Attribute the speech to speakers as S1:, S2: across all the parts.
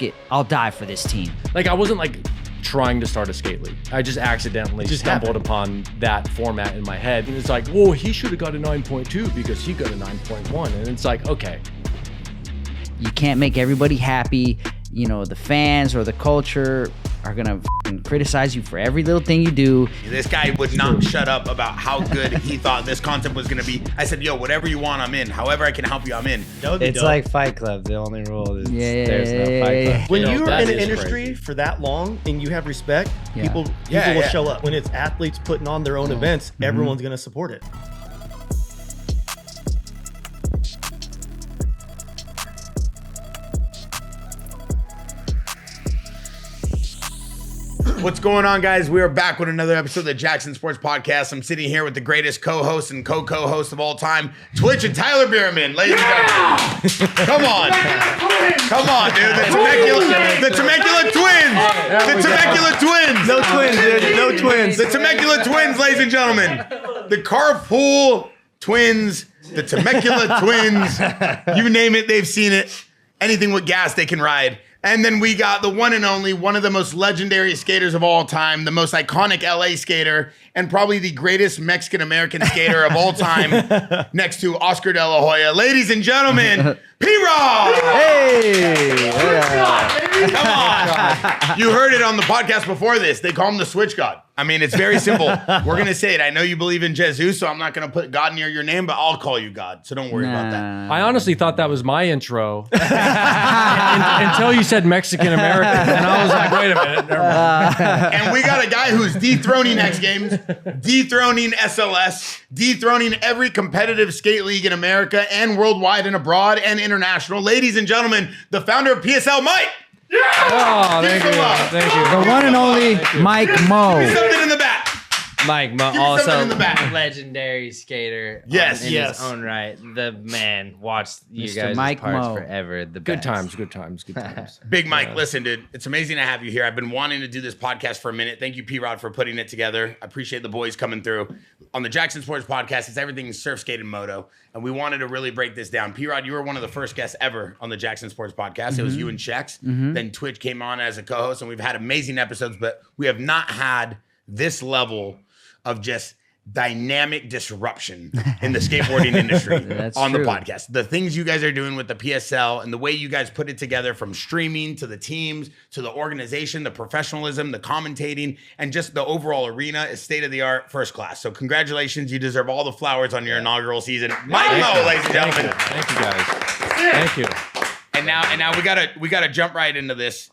S1: it, I'll die for this team.
S2: Like I wasn't like trying to start a skate league. I just accidentally stumbled upon that format in my head. And it's like, well, he should have got a 9.2 because he got a 9.1. And it's like, okay.
S1: You can't make everybody happy. You know, the fans or the culture are gonna criticize you for every little thing you do.
S3: This guy would not shut up about how good he thought this content was gonna be. I said, yo, whatever you want, I'm in. However I can help you, I'm in.
S4: It's like Fight Club. The only rule is there's no
S1: Yeah.
S4: Fight Club.
S5: When you're in the
S2: is
S5: industry
S2: crazy.
S5: for that long and you have respect,
S1: Yeah.
S5: people will show up. When it's athletes putting on their own events, everyone's gonna support it.
S3: What's going on, guys? We are back with another episode of the Jaxxon Sports Podcast. I'm sitting here with the greatest co-host and co-co-host of all time, Twitch and Tyler Bierman. Ladies and gentlemen, come on. Come on, dude. The Temecula Twins. The Temecula Twins.
S5: No twins, dude. No twins.
S3: The Temecula Twins, ladies and gentlemen. The Carpool Twins. The Temecula Twins. You name it, they've seen it. Anything with gas, they can ride. And then we got the one and only, one of the most legendary skaters of all time, the most iconic LA skater, and probably the greatest Mexican-American skater of all time, next to Oscar De La Hoya. Ladies and gentlemen, P-Rod!
S1: Hey!
S3: Come on! You heard it on the podcast before this. They call him the Switch God. I mean, it's very simple. We're going to say it. I know you believe in Jesus, so I'm not going to put God near your name, but I'll call you God. So don't worry about that.
S2: I honestly thought that was my intro until you said Mexican American. And I was like, wait a minute. Never mind.
S3: And we got a guy who's dethroning X Games, dethroning SLS, dethroning every competitive skate league in America and worldwide and abroad and international. Ladies and gentlemen, the founder of PSL, Mike.
S2: Oh, thank you. Thank you.
S1: The one and only Mike Mo.
S3: Give me something in the back.
S4: Mike Mo,
S3: Give me something
S4: also
S3: in the back.
S4: legendary skater.
S3: Yes,
S4: in
S5: yes.
S4: his own right. The man watched you
S1: Mr.
S4: guys'
S1: Mike
S4: parts
S1: Mo.
S4: forever. The
S2: Good
S4: best.
S2: times, good times, good times.
S3: Big Mike, listen, dude, it's amazing to have you here. I've been wanting to do this podcast for a minute. Thank you, P-Rod, for putting it together. I appreciate the boys coming through. On the Jaxxon Sports Podcast, it's everything surf, skate, and moto. And we wanted to really break this down. P-Rod, you were one of the first guests ever on the Jaxxon Sports Podcast. It was you and Shex. Then Twitch came on as a co-host, and we've had amazing episodes, but we have not had this level of just dynamic disruption in the skateboarding industry
S1: That's
S3: on
S1: true.
S3: the podcast. The things you guys are doing with the PSL and the way you guys put it together, from streaming to the teams to the organization, the professionalism, the commentating, and just the overall arena is state of the art, first class. So congratulations. You deserve all the flowers on your inaugural season. Mike Mo, ladies and gentlemen.
S2: Thank you, guys. Thank you.
S3: And now we gotta jump right into this.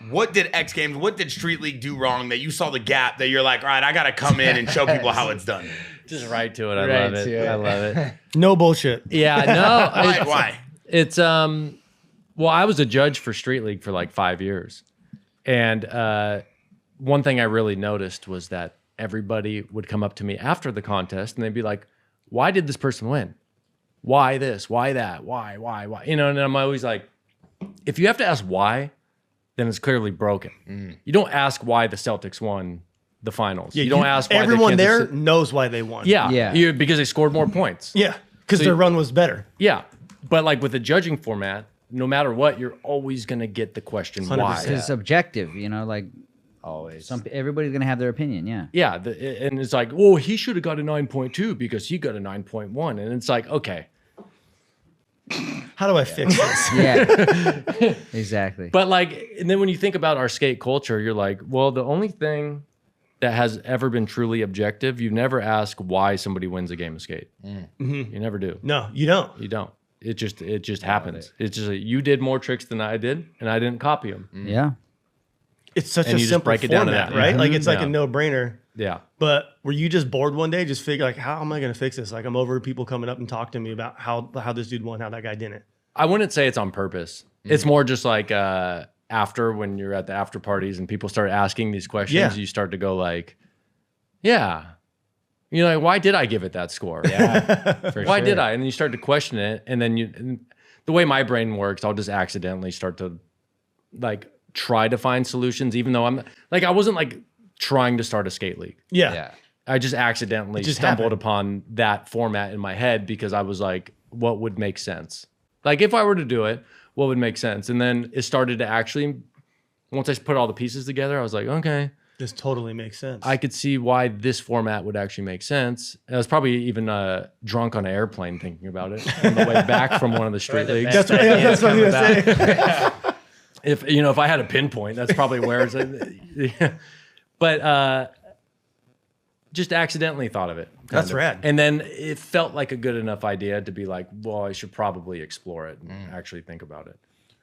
S3: What did X Games, what did Street League do wrong that you saw the gap that you're like, all right, I got to come in and show people how it's done?
S2: Just right to it. I
S4: Right
S2: love it.
S4: to it.
S2: I love it.
S5: No bullshit.
S2: Yeah, no.
S3: Why?
S2: It's well, I was a judge for Street League for like 5 years. And one thing I really noticed was that everybody would come up to me after the contest and they'd be like, why did this person win? Why this? Why that? Why? You know, and I'm always like, if you have to ask why, then it's clearly broken. You don't ask why the Celtics won the finals.
S5: Yeah,
S2: you don't ask why
S5: everyone
S2: the Kansas
S5: there
S2: City-
S5: knows why they won.
S2: Yeah. Because they scored more points.
S5: Yeah, because their run was better.
S2: Yeah. But like with the judging format, no matter what, you're always going to get the question
S5: 100%.
S2: why.
S1: Because it's subjective, you know, like
S4: Always.
S1: everybody's gonna have their opinion. Yeah.
S2: Yeah. And it's like, well, he should have got a 9.2 because he got a 9.1. And it's like, okay.
S5: How do I fix this?
S1: Yeah. Exactly.
S2: But like, and then when you think about our skate culture, you're like, well, the only thing that has ever been truly objective, you never ask why somebody wins a game of skate. You never do.
S5: No, you don't.
S2: You don't. It just happens. It's just like, you did more tricks than I did, and I didn't copy them.
S1: Yeah.
S5: It's such
S2: And
S5: a
S2: you just
S5: simple
S2: break it down to
S5: format,
S2: that.
S5: right?
S2: Yeah.
S5: Like it's like
S2: Yeah.
S5: a no-brainer.
S2: Yeah.
S5: But were you just bored one day, just figure like, how am I going to fix this? Like I'm over people coming up and talk to me about how this dude won, how that guy didn't.
S2: I wouldn't say it's on purpose. It's more just like after, when you're at the after parties and people start asking these questions,
S5: Yeah.
S2: you start to go like, yeah. You're like, why did I give it that score?
S4: Yeah. For
S2: Why
S4: sure.
S2: did I? And then you start to question it. And then and the way my brain works, I'll just accidentally start to like try to find solutions, even though I'm like, I wasn't like trying to start a skate league.
S5: Yeah.
S4: Yeah.
S2: I just accidentally
S5: just
S2: stumbled
S5: happened.
S2: upon that format in my head because I was like, what would make sense? Like if I were to do it, what would make sense. And then it started to actually, once I put all the pieces together, I was like, okay,
S5: This totally makes sense.
S2: I could see why this format would actually make sense. I was probably even drunk on an airplane thinking about it on the way back from one of the street leagues.
S5: That's what I was going to say.
S2: If I had a pinpoint, that's probably where it's. Yeah. But just accidentally thought of it.
S5: That's rad.
S2: And then it felt like a good enough idea to be like, well, I should probably explore it and actually think about it.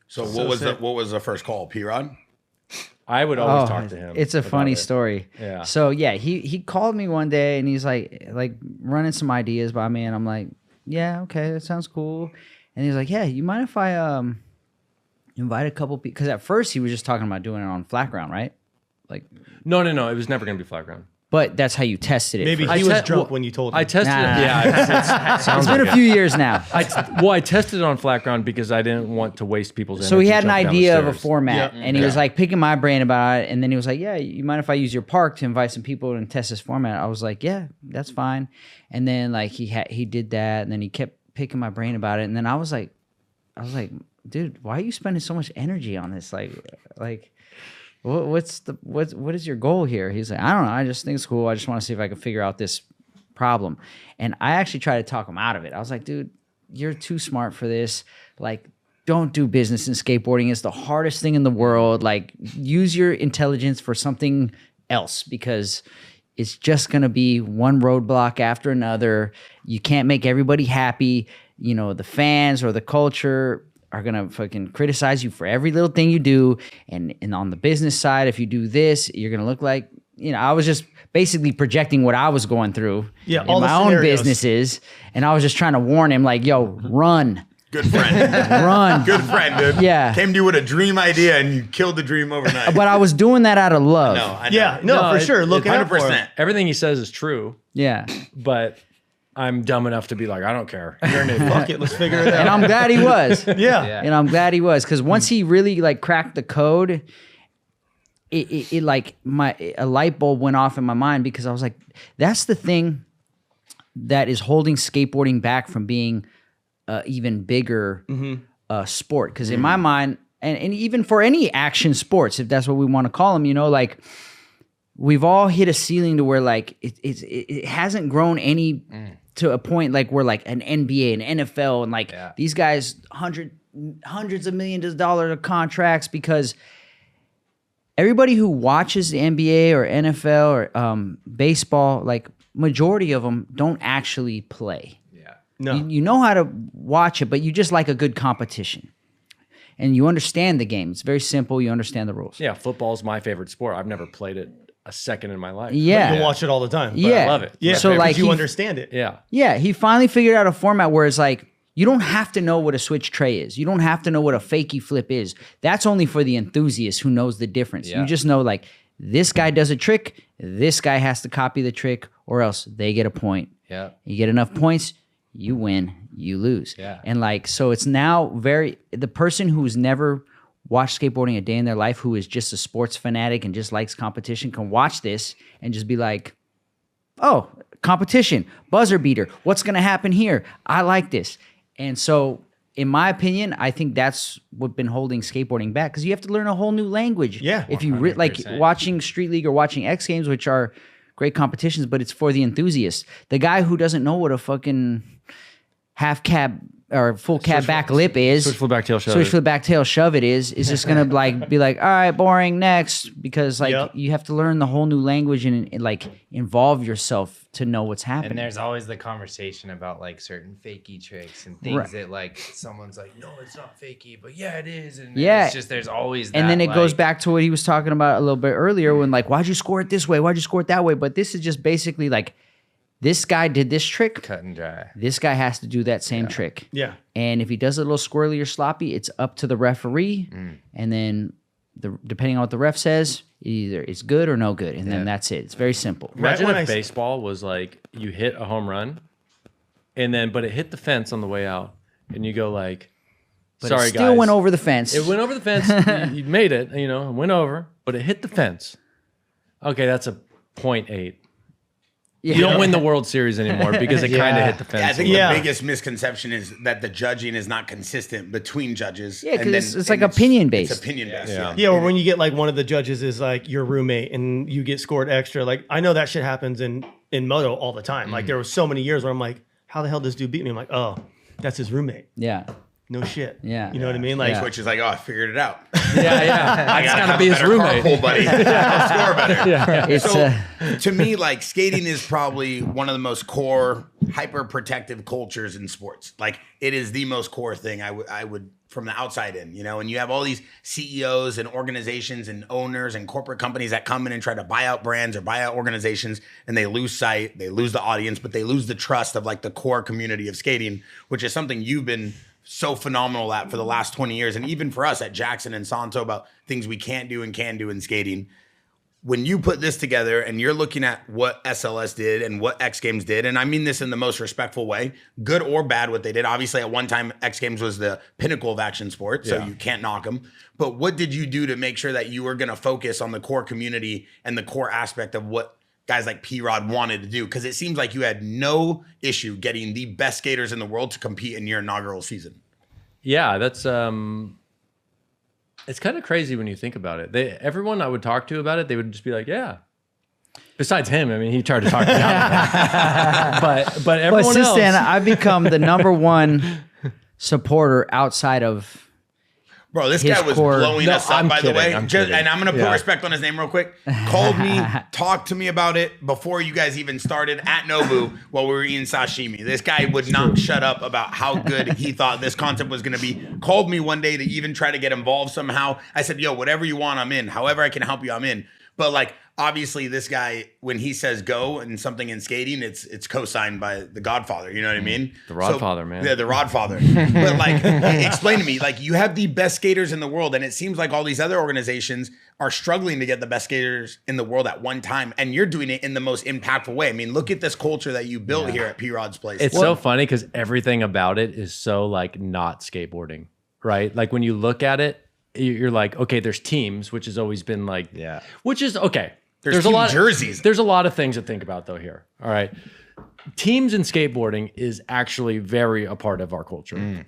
S3: So what was the first call, P-Rod?
S2: I would always talk to him.
S1: It's a funny
S2: it.
S1: story.
S2: Yeah.
S1: So yeah, he called me one day and he's like running some ideas by me, and I'm like, yeah, okay, that sounds cool. And he's like, yeah, you mind if I invite a couple people? Because at first he was just talking about doing it on flat ground, right? Like,
S2: No. It was never going to be flat ground.
S1: but that's how you tested it.
S5: Maybe
S1: first.
S5: he was drunk when you told him.
S2: I tested
S1: Nah.
S2: it. Yeah.
S1: It's been a few years now.
S2: I tested it on flat ground because I didn't want to waste people's energy.
S1: So he had an
S2: jumping down the
S1: idea of a
S2: stairs.
S1: format,
S5: Yep.
S1: and he was like picking my brain about it. And then he was like, "Yeah, you mind if I use your park to invite some people and test this format?" I was like, "Yeah, that's fine." And then like he did that, and then he kept picking my brain about it. And then I was like, "Dude, why are you spending so much energy on this? Like." What is your goal here? He's like, I don't know. I just think it's cool. I just want to see if I can figure out this problem. And I actually tried to talk him out of it. I was like, dude, you're too smart for this. Like, don't do business in skateboarding. It's the hardest thing in the world. Like, use your intelligence for something else, because it's just going to be one roadblock after another. You can't make everybody happy. You know, the fans or the culture are gonna fucking criticize you for every little thing you do, and on the business side, if you do this, you're gonna look like, you know, I was just basically projecting what I was going through in
S5: all the
S1: my own
S5: scenarios.
S1: businesses, and I was just trying to warn him, like, yo, run,
S3: Good friend.
S1: run.
S3: Good friend, dude.
S1: Yeah.
S3: Came to you with a dream idea and you killed the dream overnight.
S1: But I was doing that out of love.
S3: No, I know.
S5: Yeah, no, for sure. Looking out for him.
S3: 100%.
S2: Everything he says is true,
S1: Yeah,
S2: but I'm dumb enough to be like, I don't care. You're an idiot.
S5: Fuck it, let's figure it
S1: and
S5: out.
S1: I'm glad he was.
S5: Yeah.
S1: And I'm glad he was, because once he really like cracked the code, it like a light bulb went off in my mind, because I was like, that's the thing that is holding skateboarding back from being even bigger sport. Because in my mind, and even for any action sports, if that's what we want to call them, you know, like we've all hit a ceiling to where like it hasn't grown any to a point like where like an NBA, an NFL, and like these guys hundreds of millions of dollars of contracts, because everybody who watches the NBA or NFL or baseball, like majority of them don't actually play.
S5: No.
S1: You know how to watch it, but you just like a good competition. And you understand the game. It's very simple. You understand the rules.
S2: Yeah, football's my favorite sport. I've never played it a second in my life.
S1: Yeah.
S5: You watch it all the time. But
S1: Yeah.
S2: I love it.
S5: Yeah.
S1: So, like,
S5: you
S1: he-
S5: understand it.
S2: Yeah.
S1: Yeah, he finally figured out a format where it's like, you don't have to know what a switch tray is. You don't have to know what a fakie flip is. That's only for the enthusiast who knows the difference. You just know, like, this guy does a trick, this guy has to copy the trick, or else they get a point.
S4: Yeah.
S1: You get enough points, you win, you lose.
S4: Yeah.
S1: And like, so it's now the person who's never watched skateboarding a day in their life, who is just a sports fanatic and just likes competition, can watch this and just be like, oh, competition, buzzer beater. What's going to happen here? I like this. And so, in my opinion, I think that's what's been holding skateboarding back, because you have to learn a whole new language.
S5: Yeah,
S1: If you like
S4: 100%.
S1: watching Street League or watching X Games, which are great competitions, but it's for the enthusiasts. The guy who doesn't know what a fucking half cab or full cab back lip is,
S2: Switch flip back tail shove.
S1: switch flip back tail shove it is just gonna like be like, all right, boring, next, because like
S5: Yep.
S1: you have to learn the whole new language and like involve yourself to know what's happening.
S4: And there's always the conversation about like certain fakey tricks and things
S1: Right.
S4: that like someone's like, no, it's not fakey, but yeah, it is. And
S1: Yeah.
S4: it's just there's always that,
S1: And then it goes
S4: like-
S1: back to what he was talking about a little bit earlier, when like, why'd you score it this way? Why'd you score it that way? But this is just basically like, this guy did this trick.
S4: cut and dry.
S1: This guy has to do that same trick.
S5: Yeah.
S1: And if he does it a little squirrely or sloppy, it's up to the referee. And then depending on what the ref says, either it's good or no good. And then that's it. It's very simple.
S2: Imagine
S5: when
S2: if
S5: I s-
S2: baseball was like you hit a home run, and then but it hit the fence on the way out, and you go like,
S1: But
S2: "Sorry,
S1: it still
S2: guys,
S1: went over the fence.
S2: It went over the fence. You made it. You know, it went over, but it hit the fence. Okay, that's a 0.8. You don't win the World Series anymore because it kind of hit the fence.
S3: Yeah, I think the biggest misconception is that the judging is not consistent between judges.
S1: Yeah, because it's like opinion based.
S3: It's opinion based.
S5: Yeah, or when you get like one of the judges is like your roommate and you get scored extra. Like I know that shit happens in moto all the time. Like there were so many years where I'm like, how the hell does this dude beat me? I'm like, oh, that's his roommate.
S1: Yeah.
S5: No shit.
S1: Yeah.
S5: You know what I mean? Like,
S3: Which is like, oh, I figured it out.
S2: I gotta be his roommate.
S3: Carpool, buddy. I'll score better.
S1: It's
S3: So to me, like skating is probably one of the most core, hyper protective cultures in sports. Like it is the most core thing. I would from the outside in, you know. And you have all these CEOs and organizations and owners and corporate companies that come in and try to buy out brands or buy out organizations, and they lose sight, they lose the audience, but they lose the trust of like the core community of skating, which is something you've been so phenomenal at for the last 20 years. And even for us at Jaxxon and Santo about things we can't do and can do in skating. When you put this together and you're looking at what SLS did and what X Games did, and I mean this in the most respectful way, good or bad what they did. Obviously at one time X Games was the pinnacle of action sports, so you can't knock them. But what did you do to make sure that you were going to focus on the core community and the core aspect of what guys like P-Rod wanted to do? Because it seems like you had no issue getting the best skaters in the world to compete in your inaugural season.
S2: Yeah, that's it's kind of crazy when you think about it. Everyone I would talk to about it, they would just be like, yeah. Besides him, I mean, he tried to talk me out. But everyone
S1: since
S2: else,
S1: then, I've become the number one supporter outside of.
S3: Bro, this
S1: His
S3: guy was
S1: core-
S3: blowing
S2: No,
S3: us up,
S2: I'm
S3: by the
S2: kidding,
S3: way.
S2: I'm
S3: Just,
S2: kidding.
S3: and I'm going to put
S2: Yeah.
S3: respect on his name real quick. Called me, talked to me about it before you guys even started at Nobu while we were eating sashimi. This guy would not shut up about how good he thought this content was going to be. Called me one day to even try to get involved somehow. I said, yo, whatever you want, I'm in. However I can help you, I'm in. But like, obviously this guy, when he says go and something in skating, it's co-signed by the Godfather. You know what I mean?
S2: The Rodfather, man.
S3: Yeah, the Rodfather. But like, explain to me, like you have the best skaters in the world, and it seems like all these other organizations are struggling to get the best skaters in the world at one time, and you're doing it in the most impactful way. I mean, look at this culture that you built here at P-Rod's place.
S2: it's so funny because everything about it is so like not skateboarding, right? Like when you look at it, you're like, okay, there's teams, which has always been like, which is okay.
S3: There's
S2: a
S3: team
S2: lot
S3: jerseys.
S2: There's a lot of things to think about though here. All right. Teams in skateboarding is actually very a part of our culture.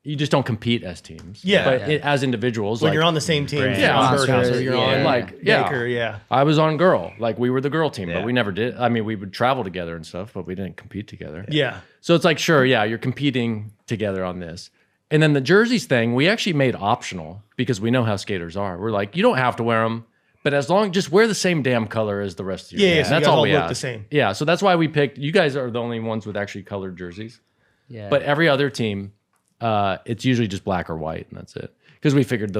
S2: You just don't compete as teams.
S5: Yeah.
S2: But as individuals,
S5: when
S2: like
S5: you're on the same team,
S2: Yeah,
S5: on
S1: Monsters,
S5: Birdhouse, or you're on
S2: like
S5: Baker,
S2: I was on Girl. Like we were the girl team, but we never did. I mean, we would travel together and stuff, but we didn't compete together.
S5: Yeah.
S2: So it's like, sure, yeah, you're competing together on this. And then the jerseys thing, we actually made optional because we know how skaters are. We're like, you don't have to wear them, but as long just wear the same damn color as the rest of your team.
S5: So you
S2: That's
S5: guys
S2: all we
S5: look
S2: ask.
S5: the same.
S2: Yeah, so that's why we picked. You guys are the only ones with actually colored jerseys.
S1: Yeah.
S2: But every other team, it's usually just black or white, and that's it. Because we figured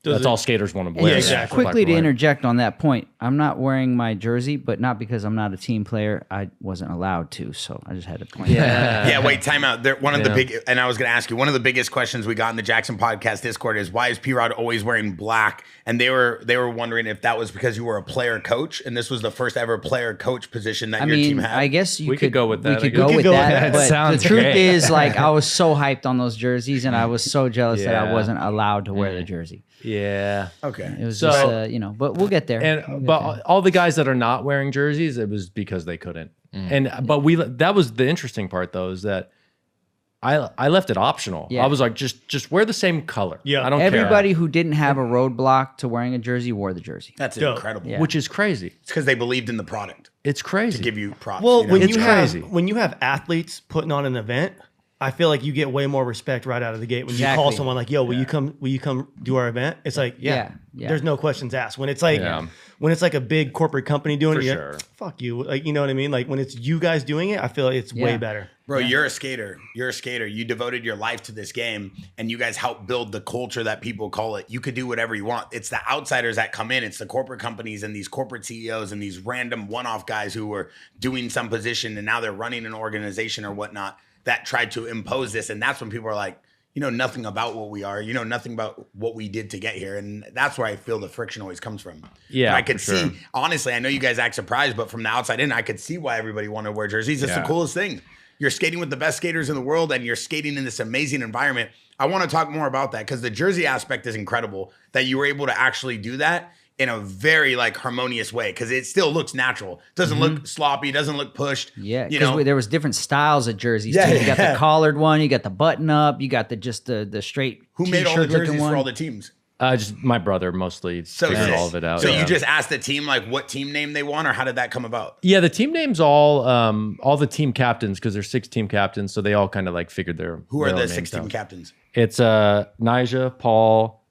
S2: that's all skaters want to wear.
S5: Yeah, exactly.
S2: Black
S1: Quickly
S2: and
S1: to
S2: white.
S1: interject on that point, I'm not wearing my jersey, but not because I'm not a team player. I wasn't allowed to, so I just had to point that out.
S3: Yeah, wait, time out. One of the big, and I was going to ask you, one of the biggest questions we got in the Jaxxon podcast Discord is why is P-Rod always wearing black? And they were wondering if that was because you were a player coach, and this was the first ever player coach position that
S1: I
S3: your team
S1: mean,
S3: had.
S1: I guess
S2: We could go with that,
S1: We
S2: I
S1: could
S2: guess.
S1: go with that. But
S4: Sounds
S1: the truth
S4: great.
S1: is, like, I was so hyped on those jerseys, and I was so jealous that I
S2: Yeah.
S1: wasn't allowed to wear the jersey.
S2: Yeah.
S3: Okay.
S1: It was
S2: So-
S1: just, but we'll get there.
S2: And but all the guys that are not wearing jerseys, it was because they couldn't. But that was the interesting part though, is that I left it optional.
S1: Yeah.
S2: I was like, just wear the same color.
S5: Yeah.
S2: I don't
S1: Everybody who didn't have a roadblock to wearing a jersey wore the jersey.
S3: That's
S5: Dope.
S3: incredible.
S1: Yeah.
S2: which is crazy.
S3: It's because they believed in the product
S2: It's crazy.
S3: to give you props.
S5: Well,
S3: you know?
S5: when
S2: It's
S5: you
S2: crazy.
S5: when you have athletes putting on an event, I feel like you get way more respect right out of the gate when you call
S1: Exactly.
S5: someone like, "Yo, will you come do our event?" It's like, yeah.
S1: Yeah.
S5: There's no questions asked. When it's like when it's like a big corporate company doing it,
S2: sure.
S5: fuck you. Like, you know what I mean? Like when it's you guys doing it, I feel like it's way
S1: Yeah.
S5: better.
S3: Bro, you're a skater. You're a skater. You devoted your life to this game, and you guys helped build the culture that people call it. You could do whatever you want. It's the outsiders that come in. It's the corporate companies and these corporate CEOs and these random one-off guys who were doing some position, and now they're running an organization or whatnot that tried to impose this. And that's when people are like, you know nothing about what we are. You know nothing about what we did to get here. And that's where I feel the friction always comes from.
S2: Yeah,
S3: And I could
S2: for sure.
S3: see, honestly, I know you guys act surprised, but from the outside in, I could see why everybody wanted to wear jerseys. It's the coolest thing. You're skating with the best skaters in the world, and you're skating in this amazing environment. I want to talk more about that because the jersey aspect is incredible that you were able to actually do that in a very like harmonious way because it still looks natural. Doesn't look sloppy. Doesn't look pushed.
S1: Yeah,
S3: you know.
S1: because there was different styles of jerseys.
S3: Yeah,
S1: too. You got the collared one, you got the button up, you got the straight.
S3: Who made all the
S1: t-shirt looking
S3: jerseys
S1: one.
S3: for all the teams?
S2: Just my brother mostly figured
S3: sick.
S2: all of it out.
S3: So you just asked the team like what team name they want, or how did that come about?
S2: Yeah, the team names all the team captains because there's 6 team captains, so they all kind of like figured their.
S3: Who are
S2: their
S3: the
S2: own
S3: 6
S2: names
S3: team
S2: down.
S3: captains?
S2: It's Nija, Paul,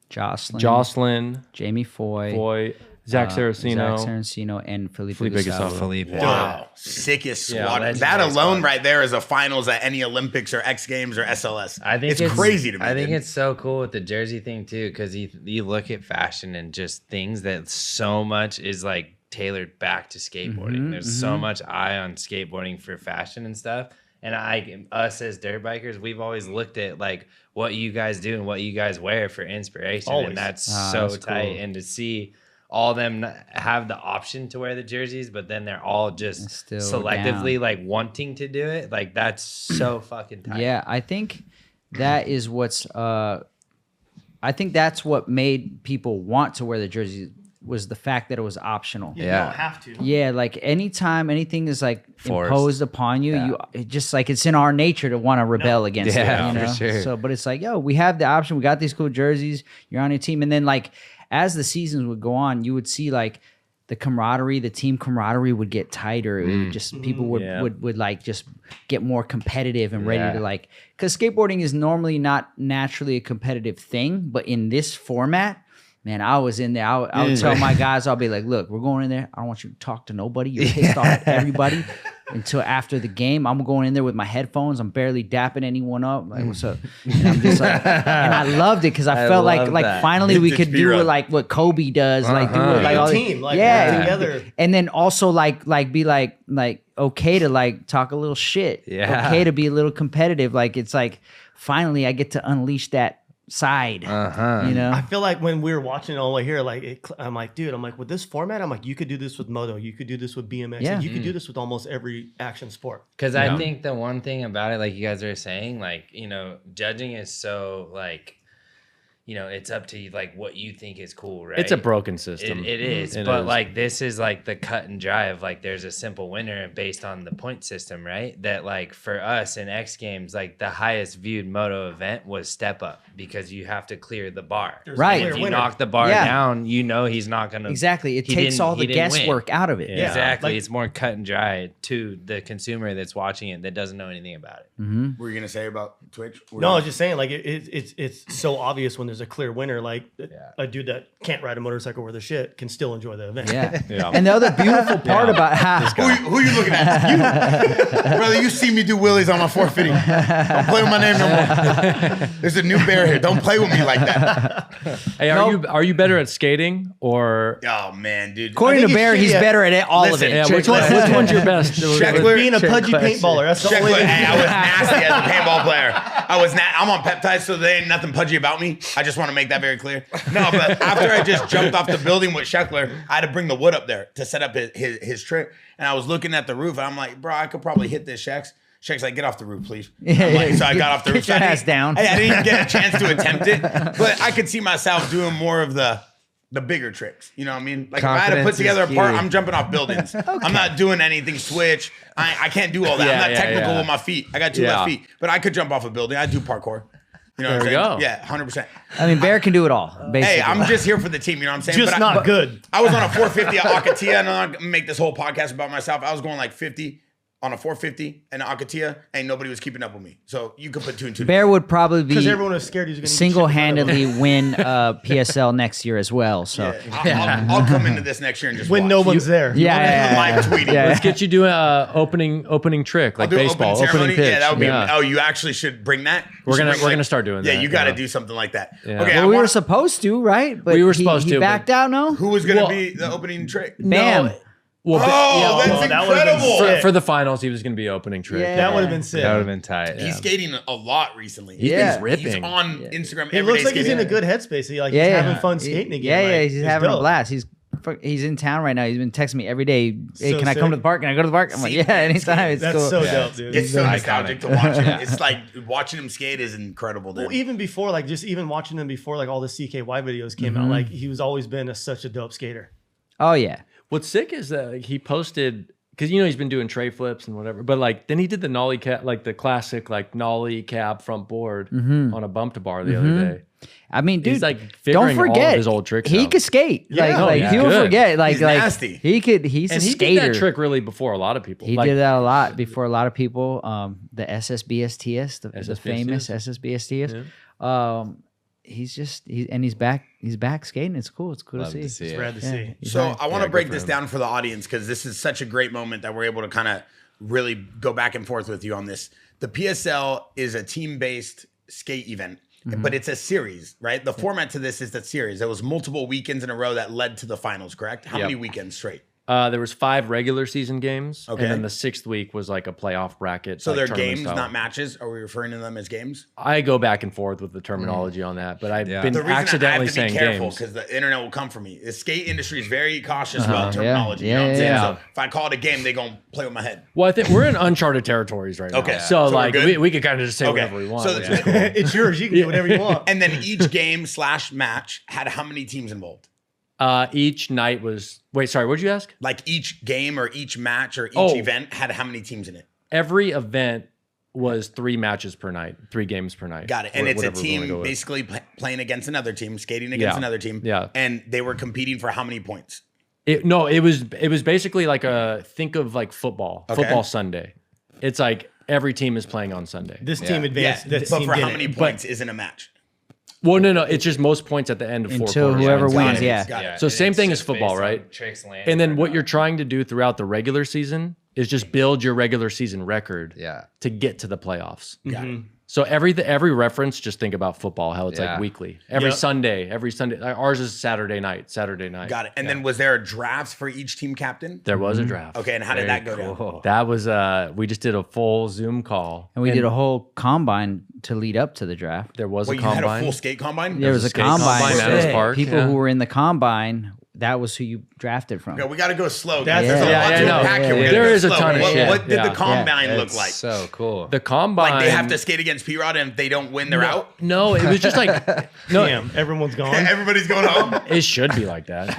S1: Jocelyn, Jamie Foy,
S2: Zach Saraceno,
S1: Zach Saraceno, and Felipe
S2: Felipe
S1: Gustavo.
S2: Gustavo.
S4: Felipe.
S3: Wow, sickest
S2: Yeah,
S3: squad.
S4: legendary
S3: That alone
S4: squad.
S3: right there is a finals at any Olympics or X Games or SLS.
S4: I think
S3: it's crazy to me.
S4: I think
S3: dude.
S4: it's so cool with the jersey thing too, because you look at fashion and just things that so much is like tailored back to skateboarding. There's so much eye on skateboarding for fashion and stuff. And us as dirt bikers, we've always looked at like what you guys do and what you guys wear for inspiration,
S5: Always.
S4: and that's
S1: That's
S4: tight.
S1: cool.
S4: And to see all of them have the option to wear the jerseys, but then they're all just
S1: Still
S4: selectively
S1: down.
S4: like wanting to do it, like that's so fucking tight.
S1: Yeah, I think that is what's. I think that's what made people want to wear the jersey was the fact that it was optional.
S5: You
S4: Yeah.
S5: don't have to.
S1: Yeah, like anytime anything is like
S4: Forced.
S1: imposed upon you,
S4: Yeah.
S1: you it just like it's in our nature to want to rebel against
S4: Yeah,
S1: it. You
S4: for
S1: know?
S4: sure.
S1: So, but it's like, yo, we have the option. We got these cool jerseys. You're on your team, and then like as the seasons would go on, you would see like the camaraderie, the team camaraderie would get tighter. It would just people would
S2: Yeah.
S1: would like just get more competitive and ready
S4: Yeah.
S1: to like because skateboarding is normally not naturally a competitive thing, but in this format. Man, I was in there. I would tell my guys, I'll be like, look, we're going in there. I don't want you to talk to nobody. You're pissed off at everybody until after the game. I'm going in there with my headphones. I'm barely dapping anyone up. Like, what's up? And I'm just like, and I loved it because I felt like
S4: love that.
S1: finally we
S3: Vintage
S1: could do
S3: B-Rod.
S1: it like what Kobe does. Like do it like all
S5: Team, like,
S1: yeah,
S5: together.
S1: And then also like be like okay to like talk a little shit.
S4: Yeah.
S1: Okay to be a little competitive. Like it's like finally I get to unleash that side. You know?
S5: I feel like when we were watching it all the way here, like I'm like, dude, I'm like, with this format, I'm like, you could do this with moto, you could do this with BMX,
S1: Yeah.
S5: and you could do this with almost every action sport.
S4: Because I think the one thing about it, like you guys are saying, like, you know, judging is so like, you know, it's up to you, like what you think is cool, right?
S2: It's a broken system.
S4: It is,
S2: It
S4: but
S2: is.
S4: like this is like the cut and dry of like there's a simple winner based on the point system, right? That like for us in X Games, like the highest viewed moto event was step up because you have to clear the bar.
S5: There's
S1: Right.
S5: a clear
S4: If you
S5: winner.
S4: knock the bar
S1: Yeah.
S4: down, you know he's not gonna
S1: Exactly. It
S4: he
S1: takes
S4: didn't-
S1: all the
S4: he didn't win.
S1: guesswork out of it.
S2: Yeah.
S4: Exactly.
S5: Like-
S4: it's more cut and dry to the consumer that's watching it that doesn't know anything about it.
S3: What were you gonna say about Twitch?
S5: No, I was just saying, like it's so obvious when there's a clear winner. Like a dude that can't ride a motorcycle worth a shit can still enjoy the event.
S1: Yeah.
S2: Yeah.
S1: And the other beautiful part about how
S3: Who you looking at? You, brother. You see me do wheelies on my 450. Don't play with my name no more. There's a new bear here. Don't play with me like that.
S2: Hey, are you better at skating or?
S3: Oh man, dude.
S1: according
S5: I
S1: to
S5: think
S1: Bear,
S5: it's
S1: he's
S5: shitty at-
S1: better at it, all
S3: Listen,
S1: of it.
S2: Yeah,
S3: Check
S2: which
S3: this.
S2: one's your best?
S3: Sheckler-
S5: Being a pudgy paintballer, that's the only
S3: Sheckler,
S5: thing.
S3: hey, I was nasty as a paintball player. I'm on peptides, so there ain't nothing pudgy about me. I just want to make that very clear. No, but after I just jumped off the building with Sheckler, I had to bring the wood up there to set up his trick. And I was looking at the roof, and I'm like, bro, I could probably hit this, Sheck's. Sheck's like, get off the roof, please. I'm like, so I got off the roof.
S1: Get your
S3: So I
S1: ass
S3: didn't-
S1: down.
S3: I didn't even get a chance to attempt it, but I could see myself doing more of the bigger tricks. You know what I mean? Like if I had to put
S4: Confidence
S3: together a
S4: is
S3: part,
S4: key.
S3: I'm jumping off buildings. I'm not doing anything switch. I can't do all that. I'm not technical with my feet. I got two left feet, but I could jump off a building. I do parkour. You know what I'm
S2: There we
S3: saying?
S2: go.
S3: Yeah, 100%.
S1: I mean, Bear can do it all, basically.
S3: Hey, I'm just here for the team. You know what I'm saying?
S5: Just
S3: But
S5: not good.
S3: I was on a 450 at Akatia, and I'm not gonna make this whole podcast about myself. I was going like 50 on a 450 and Akatia, and nobody was keeping up with me. So you could put two and two.
S1: Bear would probably
S5: Because
S1: be
S5: everyone was scared he was going to
S1: single-handedly win PSL next year as well. So
S3: Yeah. I'll come into this next year and just
S5: when
S3: watch.
S5: no one's there.
S1: yeah,
S3: live tweeting.
S1: Yeah.
S2: Let's get you doing a opening trick like
S3: Do an
S2: baseball,
S3: opening ceremony.
S2: pitch.
S3: Yeah, that would be. Oh, you actually should bring that.
S2: We're gonna start doing that.
S3: Yeah, you got to
S2: yeah.
S3: do something like that.
S2: Yeah.
S3: Okay,
S1: Well,
S3: I
S1: we were
S3: want,
S1: supposed to, right? But
S2: We were
S1: he
S2: supposed to,
S1: backed
S2: but-
S1: out. No,
S3: who was going to
S2: Well-
S3: be the opening trick?
S1: Bam.
S2: Well,
S3: Oh, that's
S5: that would've been
S3: incredible.
S5: sick.
S2: for the finals, he was going to be opening trick.
S1: Yeah.
S5: That would have been sick.
S4: That would have been tight.
S3: He's skating a lot recently.
S1: Yeah.
S3: He's
S2: ripping.
S3: on Instagram.
S5: He
S3: every
S5: looks
S3: day
S5: like he's in
S3: skating.
S5: a good headspace. He's
S1: yeah,
S5: having fun skating again.
S1: Yeah,
S5: Like,
S1: he's
S5: it's
S1: having a
S5: dope.
S1: blast. He's he's in town right now. He's been texting me every day. Hey,
S5: So
S1: can I come
S5: sick.
S1: to the park? Can I go to the park? I'm like, yeah, anytime. It's
S5: That's
S1: cool.
S5: so dope, dude.
S3: It's so
S4: Iconic.
S3: nostalgic to watch him. It's like watching him skate is incredible. Dude.
S5: Well, even before, like, just even watching him before, like, all the CKY videos came out, like, he was always been such a dope skater.
S1: Oh yeah.
S2: What's sick is that like, he posted because he's been doing tray flips and whatever, but like then he did the nollie cab, like the classic like nollie cab front board on a bump to bar the other day.
S1: I mean, dude,
S2: He's like
S1: don't
S2: figuring all
S1: forget
S2: of his old tricks
S1: he
S2: out.
S1: could skate.
S5: Yeah.
S2: Oh,
S1: Like
S2: he's
S1: people
S2: good.
S1: forget. Like
S3: He's
S1: like
S3: nasty.
S1: he could. He's
S2: and
S1: a
S2: he
S1: skater.
S2: did that trick really before a lot of people.
S1: He
S2: Like,
S1: did that a lot before a lot of people. The SSBSTS, the
S2: SSBSTS.
S1: famous SSBSTS. He's back. He's back skating. It's cool. It's cool
S4: Love
S1: to
S4: to
S1: see.
S4: see
S5: It's
S4: it.
S5: rad to see.
S1: he's
S3: So
S1: nice.
S3: I want
S4: Yeah,
S3: to break
S4: good for
S3: this
S4: him.
S3: down for the audience because this is such a great moment that we're able to kind of really go back and forth with you on this. The PSL is a team-based skate event, but it's a series, right? The format to this is the series. There was multiple weekends in a row that led to the finals, correct? How
S2: Yep.
S3: many weekends straight?
S2: There was 5 regular season games,
S3: Okay.
S2: and then the 6th week was like a playoff bracket.
S3: So
S2: like
S3: they're
S2: tournament
S3: games,
S2: style.
S3: not matches. Are we referring to them as games?
S2: I go back and forth with the terminology on that, but I've
S4: Yeah.
S2: been
S3: The reason I
S2: accidentally
S3: have to be
S2: saying
S3: careful
S2: games.
S3: because the internet will come for me. The skate industry is very cautious about terminology.
S1: Yeah,
S3: You know what I'm saying?
S2: yeah.
S3: So if I call it a game, they gonna play with my head.
S2: Well, I think we're in uncharted territories right now.
S3: Okay.
S2: So,
S3: So we're
S2: like
S3: good?
S2: we could kind of just say
S3: Okay.
S2: whatever we want.
S3: So
S2: which is cool.
S5: It's yours. You can do whatever you want.
S3: And then each game / match had how many teams involved?
S2: Each night was sorry, what'd you ask?
S3: Like each game or each match or each
S2: Oh.
S3: event had how many teams in it?
S2: Every event was 3 matches per night, 3 games per night.
S3: Got it. And it's a
S2: whatever we wanna go
S3: team
S2: with.
S3: basically playing against another team, skating against
S2: Yeah.
S3: another team.
S2: Yeah.
S3: And they were competing for how many points?
S2: It was basically like think of like football Sunday. It's like every team is playing on Sunday.
S5: This team advanced.
S3: Yeah.
S5: This
S3: But
S5: team
S3: for
S5: did
S3: how
S5: it.
S3: many points isn't a match?
S2: Well, no, it's just most points at the end of 4
S1: Until
S2: quarters.
S1: whoever
S2: Got
S1: wins,
S2: it.
S1: yeah.
S3: Got it.
S2: So
S4: and
S2: same
S4: it's
S2: thing as
S4: just
S2: football,
S4: based on
S2: right?
S4: Tricks land
S2: And then
S4: or
S2: what
S4: not.
S2: you're trying to do throughout the regular season is just build your regular season record
S4: Yeah.
S2: to get to the playoffs.
S3: Got it.
S2: So every reference, just think about football, how it's
S4: Yeah.
S2: like weekly. Every
S5: Yep.
S2: Sunday. Ours is Saturday night.
S3: Got it. And then was there a draft for each team captain?
S2: There was a draft.
S3: Okay, and how did that go down?
S2: That was we just did a full Zoom call.
S1: and we did a whole combine to lead up to the draft.
S2: There was
S3: Well,
S2: a
S3: you had a
S2: combine.
S3: full skate combine?
S1: There was a
S2: skate
S1: combine.
S2: combine at his park,
S1: People
S2: yeah.
S1: who were in the combine, that was who you drafted from.
S3: Okay, we got to go slow.
S5: That's-
S3: Guys. There's a
S5: Yeah,
S3: lot
S2: yeah,
S3: to
S2: no.
S3: unpack here. We
S2: Yeah.
S3: gotta
S2: There
S3: go
S2: is a
S3: slow.
S2: ton of
S3: what,
S2: shit.
S3: What did
S2: Yeah.
S3: the combine look
S4: It's
S3: like?
S4: so cool.
S2: The combine.
S3: Like they have to skate against P-Rod, and if they don't win, they're out?
S2: No, it was just like no.
S5: Damn, everyone's gone.
S3: Everybody's going home?
S2: It should be like that.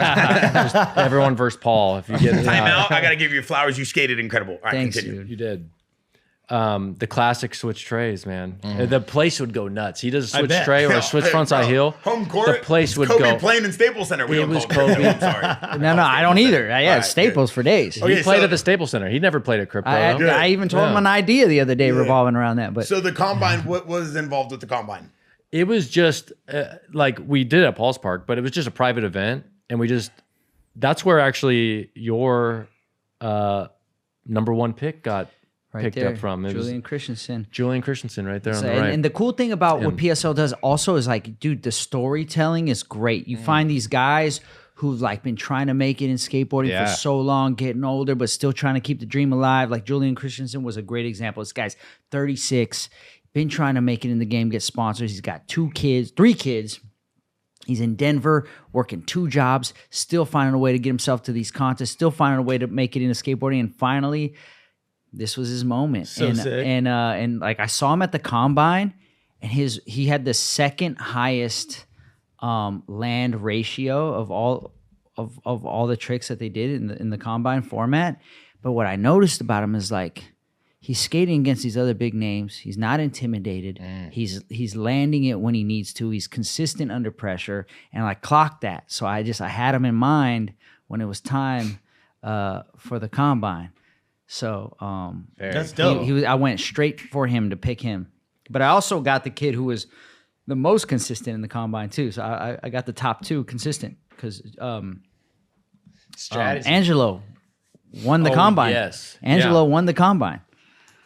S2: Just everyone versus Paul. If you get
S3: Time out. I got to give you flowers. You skated incredible. All right,
S1: Thanks,
S3: continue.
S1: dude.
S2: You did. The classic switch trays, man. The place would go nuts. He does a switch
S5: bet.
S2: tray or
S3: Yo,
S2: a switch
S3: hey,
S2: frontside
S3: bro,
S2: heel.
S3: Home court.
S2: The place
S3: it's
S2: would
S3: Kobe
S2: go.
S3: playing in Staples Center. We
S2: It
S3: don't
S2: was
S3: call
S2: Kobe.
S3: I'm sorry.
S1: No, I don't either. Yeah,
S3: All right,
S1: Staples for days.
S3: Okay,
S2: He played
S3: so-
S2: at the Staples Center. He never played at Crypto.
S1: I,
S2: though.
S1: I even told him
S2: Yeah.
S1: an idea the other day revolving around that. But
S3: So the combine, what was involved with the combine?
S2: It was just like we did at Paul's Park, but it was just a private event, and that's where actually your number 1 pick got
S1: right
S2: picked
S1: there,
S2: up from. It
S1: Julian
S2: was
S1: Christensen.
S2: Julian Christensen right there on
S1: So,
S2: the right.
S1: and the cool thing about what PSL does also is like, dude, the storytelling is great. You find these guys who've like been trying to make it in skateboarding
S4: Yeah.
S1: for so long, getting older, but still trying to keep the dream alive. Like Julian Christensen was a great example. This guy's 36, been trying to make it in the game, get sponsors. He's got 3 kids. He's in Denver working 2 jobs, still finding a way to get himself to these contests, still finding a way to make it into skateboarding. And finally, this was his moment.
S5: So sick.
S1: And like I saw him at the combine, and he had the second highest land ratio of all the tricks that they did in the combine format. But what I noticed about him is like he's skating against these other big names. He's not intimidated. He's landing it when he needs to. He's consistent under pressure, and I clocked that. So I had him in mind when it was time for the combine. So
S5: That's dope.
S1: I went straight for him to pick him. But I also got the kid who was the most consistent in the combine too. So I got the top 2 consistent because
S4: Strategy.
S1: Angelo won the
S2: Oh,
S1: combine.
S2: yes.
S1: Angelo
S2: Yeah.
S1: won the combine.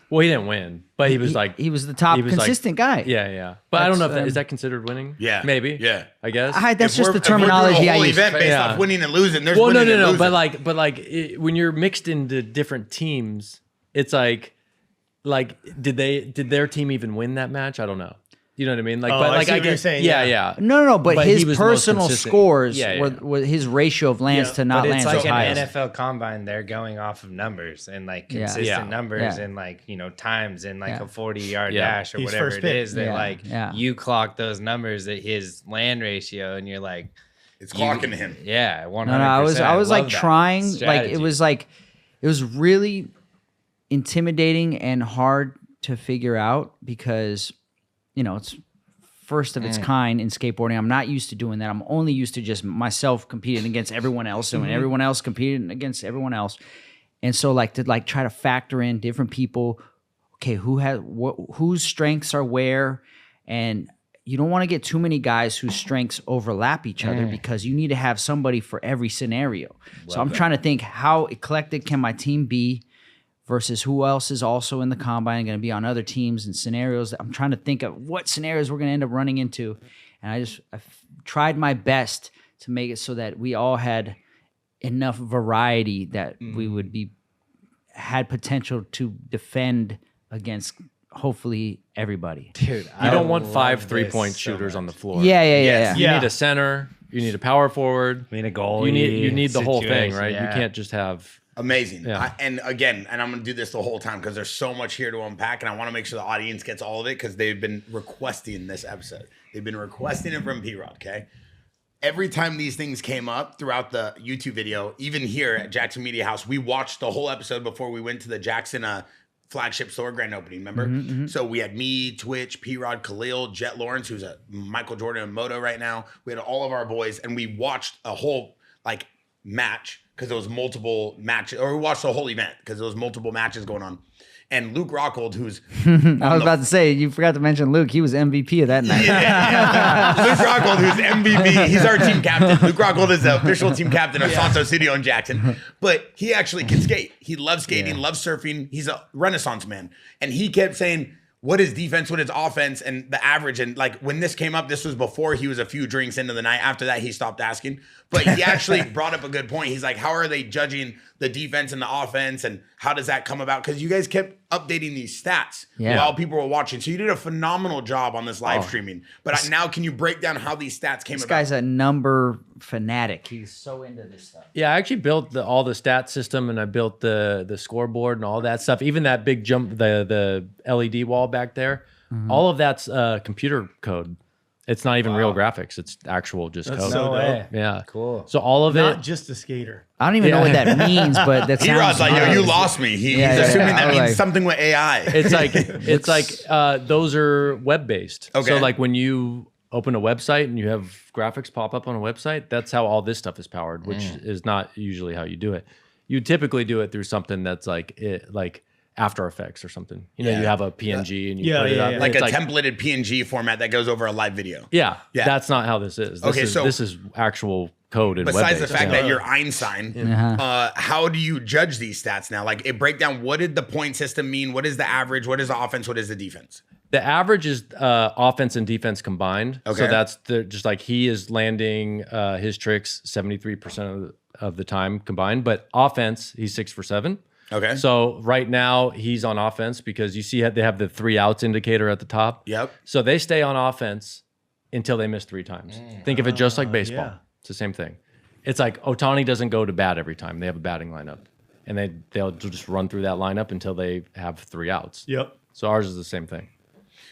S2: Well, he didn't win, but he was like
S1: he was the top
S2: he was, like-
S1: consistent guy.
S2: Yeah. But I don't know if
S1: That's,
S2: is that considered winning?
S3: Yeah.
S2: maybe.
S3: Yeah.
S2: I guess.
S1: That's
S3: If
S1: just
S3: we're-
S1: the
S3: if we're doing
S1: terminology
S3: a
S1: I
S3: whole
S1: use.
S3: event based
S2: Yeah.
S3: off winning and losing. There's
S2: Well,
S3: winning
S2: no,
S3: and losing.
S2: but when you're mixed into different teams, it's like did their team even win that match? I don't know. You know what I mean? Like,
S5: Oh,
S2: but
S5: I
S2: like
S5: see
S2: I
S5: what you're
S2: guess,
S5: saying,
S2: yeah,
S5: yeah.
S2: yeah.
S1: No, but
S2: But he
S1: his
S2: was the most
S1: personal
S2: consistent.
S1: scores
S2: Yeah.
S1: were his ratio of lands
S5: Yeah.
S1: to not
S4: But
S1: lands
S4: it's like
S1: was
S4: an
S1: highest.
S4: NFL combine. They're going off of numbers and like
S1: Yeah.
S4: consistent
S2: Yeah.
S4: numbers
S1: Yeah.
S4: and like, you know, times and like
S1: Yeah.
S4: a 40-yard
S2: Yeah.
S4: dash or
S5: He's
S4: whatever
S5: first
S4: it
S5: pick.
S4: is that
S1: Yeah.
S4: like
S1: Yeah.
S4: you clock those numbers at his land ratio and you're like,
S3: It's clocking him.
S4: yeah, 100%.
S1: No, I was
S4: love
S1: like
S4: that
S1: trying,
S4: strategy.
S1: it was really intimidating and hard to figure out because, you know, it's first of its kind in skateboarding. I'm not used to doing that. I'm only used to just myself competing against everyone else and everyone else competing against everyone else. And so like to like try to factor in different people, okay, whose strengths are where, and you don't want to get too many guys whose strengths overlap each other because you need to have somebody for every scenario. So I'm trying to think, how eclectic can my team be versus who else is also in the combine going to be on other teams and scenarios. I'm trying to think of what scenarios we're going to end up running into. And I tried my best to make it so that we all had enough variety that we would had potential to defend against hopefully everybody.
S4: dude,
S2: You don't want
S4: love
S2: 5
S4: this
S2: 3-point
S4: so
S2: shooters
S4: much.
S2: on the floor.
S1: Yeah.
S3: Yes.
S2: You
S5: Yeah.
S2: need a center. You need a power forward.
S4: I mean, a goal.
S2: You need the whole thing, right?
S4: Yeah.
S2: You can't just have.
S3: Amazing.
S2: Yeah.
S3: And again, and I'm going to do this the whole time because there's so much here to unpack, and I want to make sure the audience gets all of it because they've been requesting this episode. They've been requesting it from P-Rod, okay? Every time these things came up throughout the YouTube video, even here at Jaxxon Media House, we watched the whole episode before we went to the Jaxxon flagship store grand opening, remember? So we had me, Twitch, P-Rod, Khalil, Jet Lawrence, who's a Michael Jordan and Moto right now. We had all of our boys, and we watched a whole like match because there was multiple matches, or we watched the whole event because there was multiple matches going on. And Luke Rockhold, who's
S1: I was about to say, you forgot to mention Luke. He was MVP of that night.
S3: Luke Rockhold, who's MVP, he's our team captain. Luke Rockhold is the official team captain of Santo Studio in Jackson. But he actually can skate. He loves skating, loves surfing. He's a Renaissance man. And he kept saying, what is defense, what is offense, and the average. And like when this came up, this was before he was a few drinks into the night. After that, he stopped asking. But he actually brought up a good point. He's like, how are they judging the defense and the offense, and how does that come about? Because you guys kept updating these stats while people were watching. So you did a phenomenal job on this live streaming. But now can you break down how these stats came
S1: This
S3: about?
S1: guy's a number fanatic. He's so into this stuff.
S2: Yeah, I actually built all the stat system, and I built the scoreboard and all that stuff. Even that big jump, the LED wall back there, all of that's computer code. It's not even real graphics. It's actual just
S5: That's
S2: code.
S5: so dope.
S4: way.
S2: Yeah,
S4: Cool.
S2: So all of
S5: Not
S2: it.
S5: just a skater.
S1: I don't even know what that means, but that
S3: P-Rod's
S1: sounds
S3: like, yo, you
S1: nice.
S3: lost me. He's
S1: Yeah, yeah,
S3: assuming
S1: yeah.
S3: that
S1: I was
S3: means
S1: like-
S3: something with AI.
S2: It's like those are web based.
S3: Okay.
S2: So like when you open a website and you have graphics pop up on a website, that's how all this stuff is powered, which is not usually how you do it. You typically do it through something that's like After Effects or something. You know, you have a PNG and you put it up.
S3: Like
S2: It's
S3: a templated PNG format that goes over a live video.
S2: Yeah,
S3: Yeah.
S2: that's not how this is. This is actual code and
S3: Besides the
S2: web-based.
S3: fact that you're Einstein, how do you judge these stats now? Like, it break down, what did the point system mean? What is the average? What is the offense? What is the defense?
S2: The average is offense and defense combined.
S3: Okay.
S2: So that's just like he is landing his tricks 73% of the time combined, but offense, he's 6 for 7.
S3: Okay.
S2: So right now he's on offense because you see they have the 3 outs indicator at the top.
S3: Yep.
S2: So they stay on offense until they miss 3 times. Think of it just like baseball.
S5: yeah.
S2: It's the same thing. It's like Ohtani doesn't go to bat every time. They have a batting lineup. And they'll just run through that lineup until they have 3 outs.
S5: Yep.
S2: So ours is the same thing.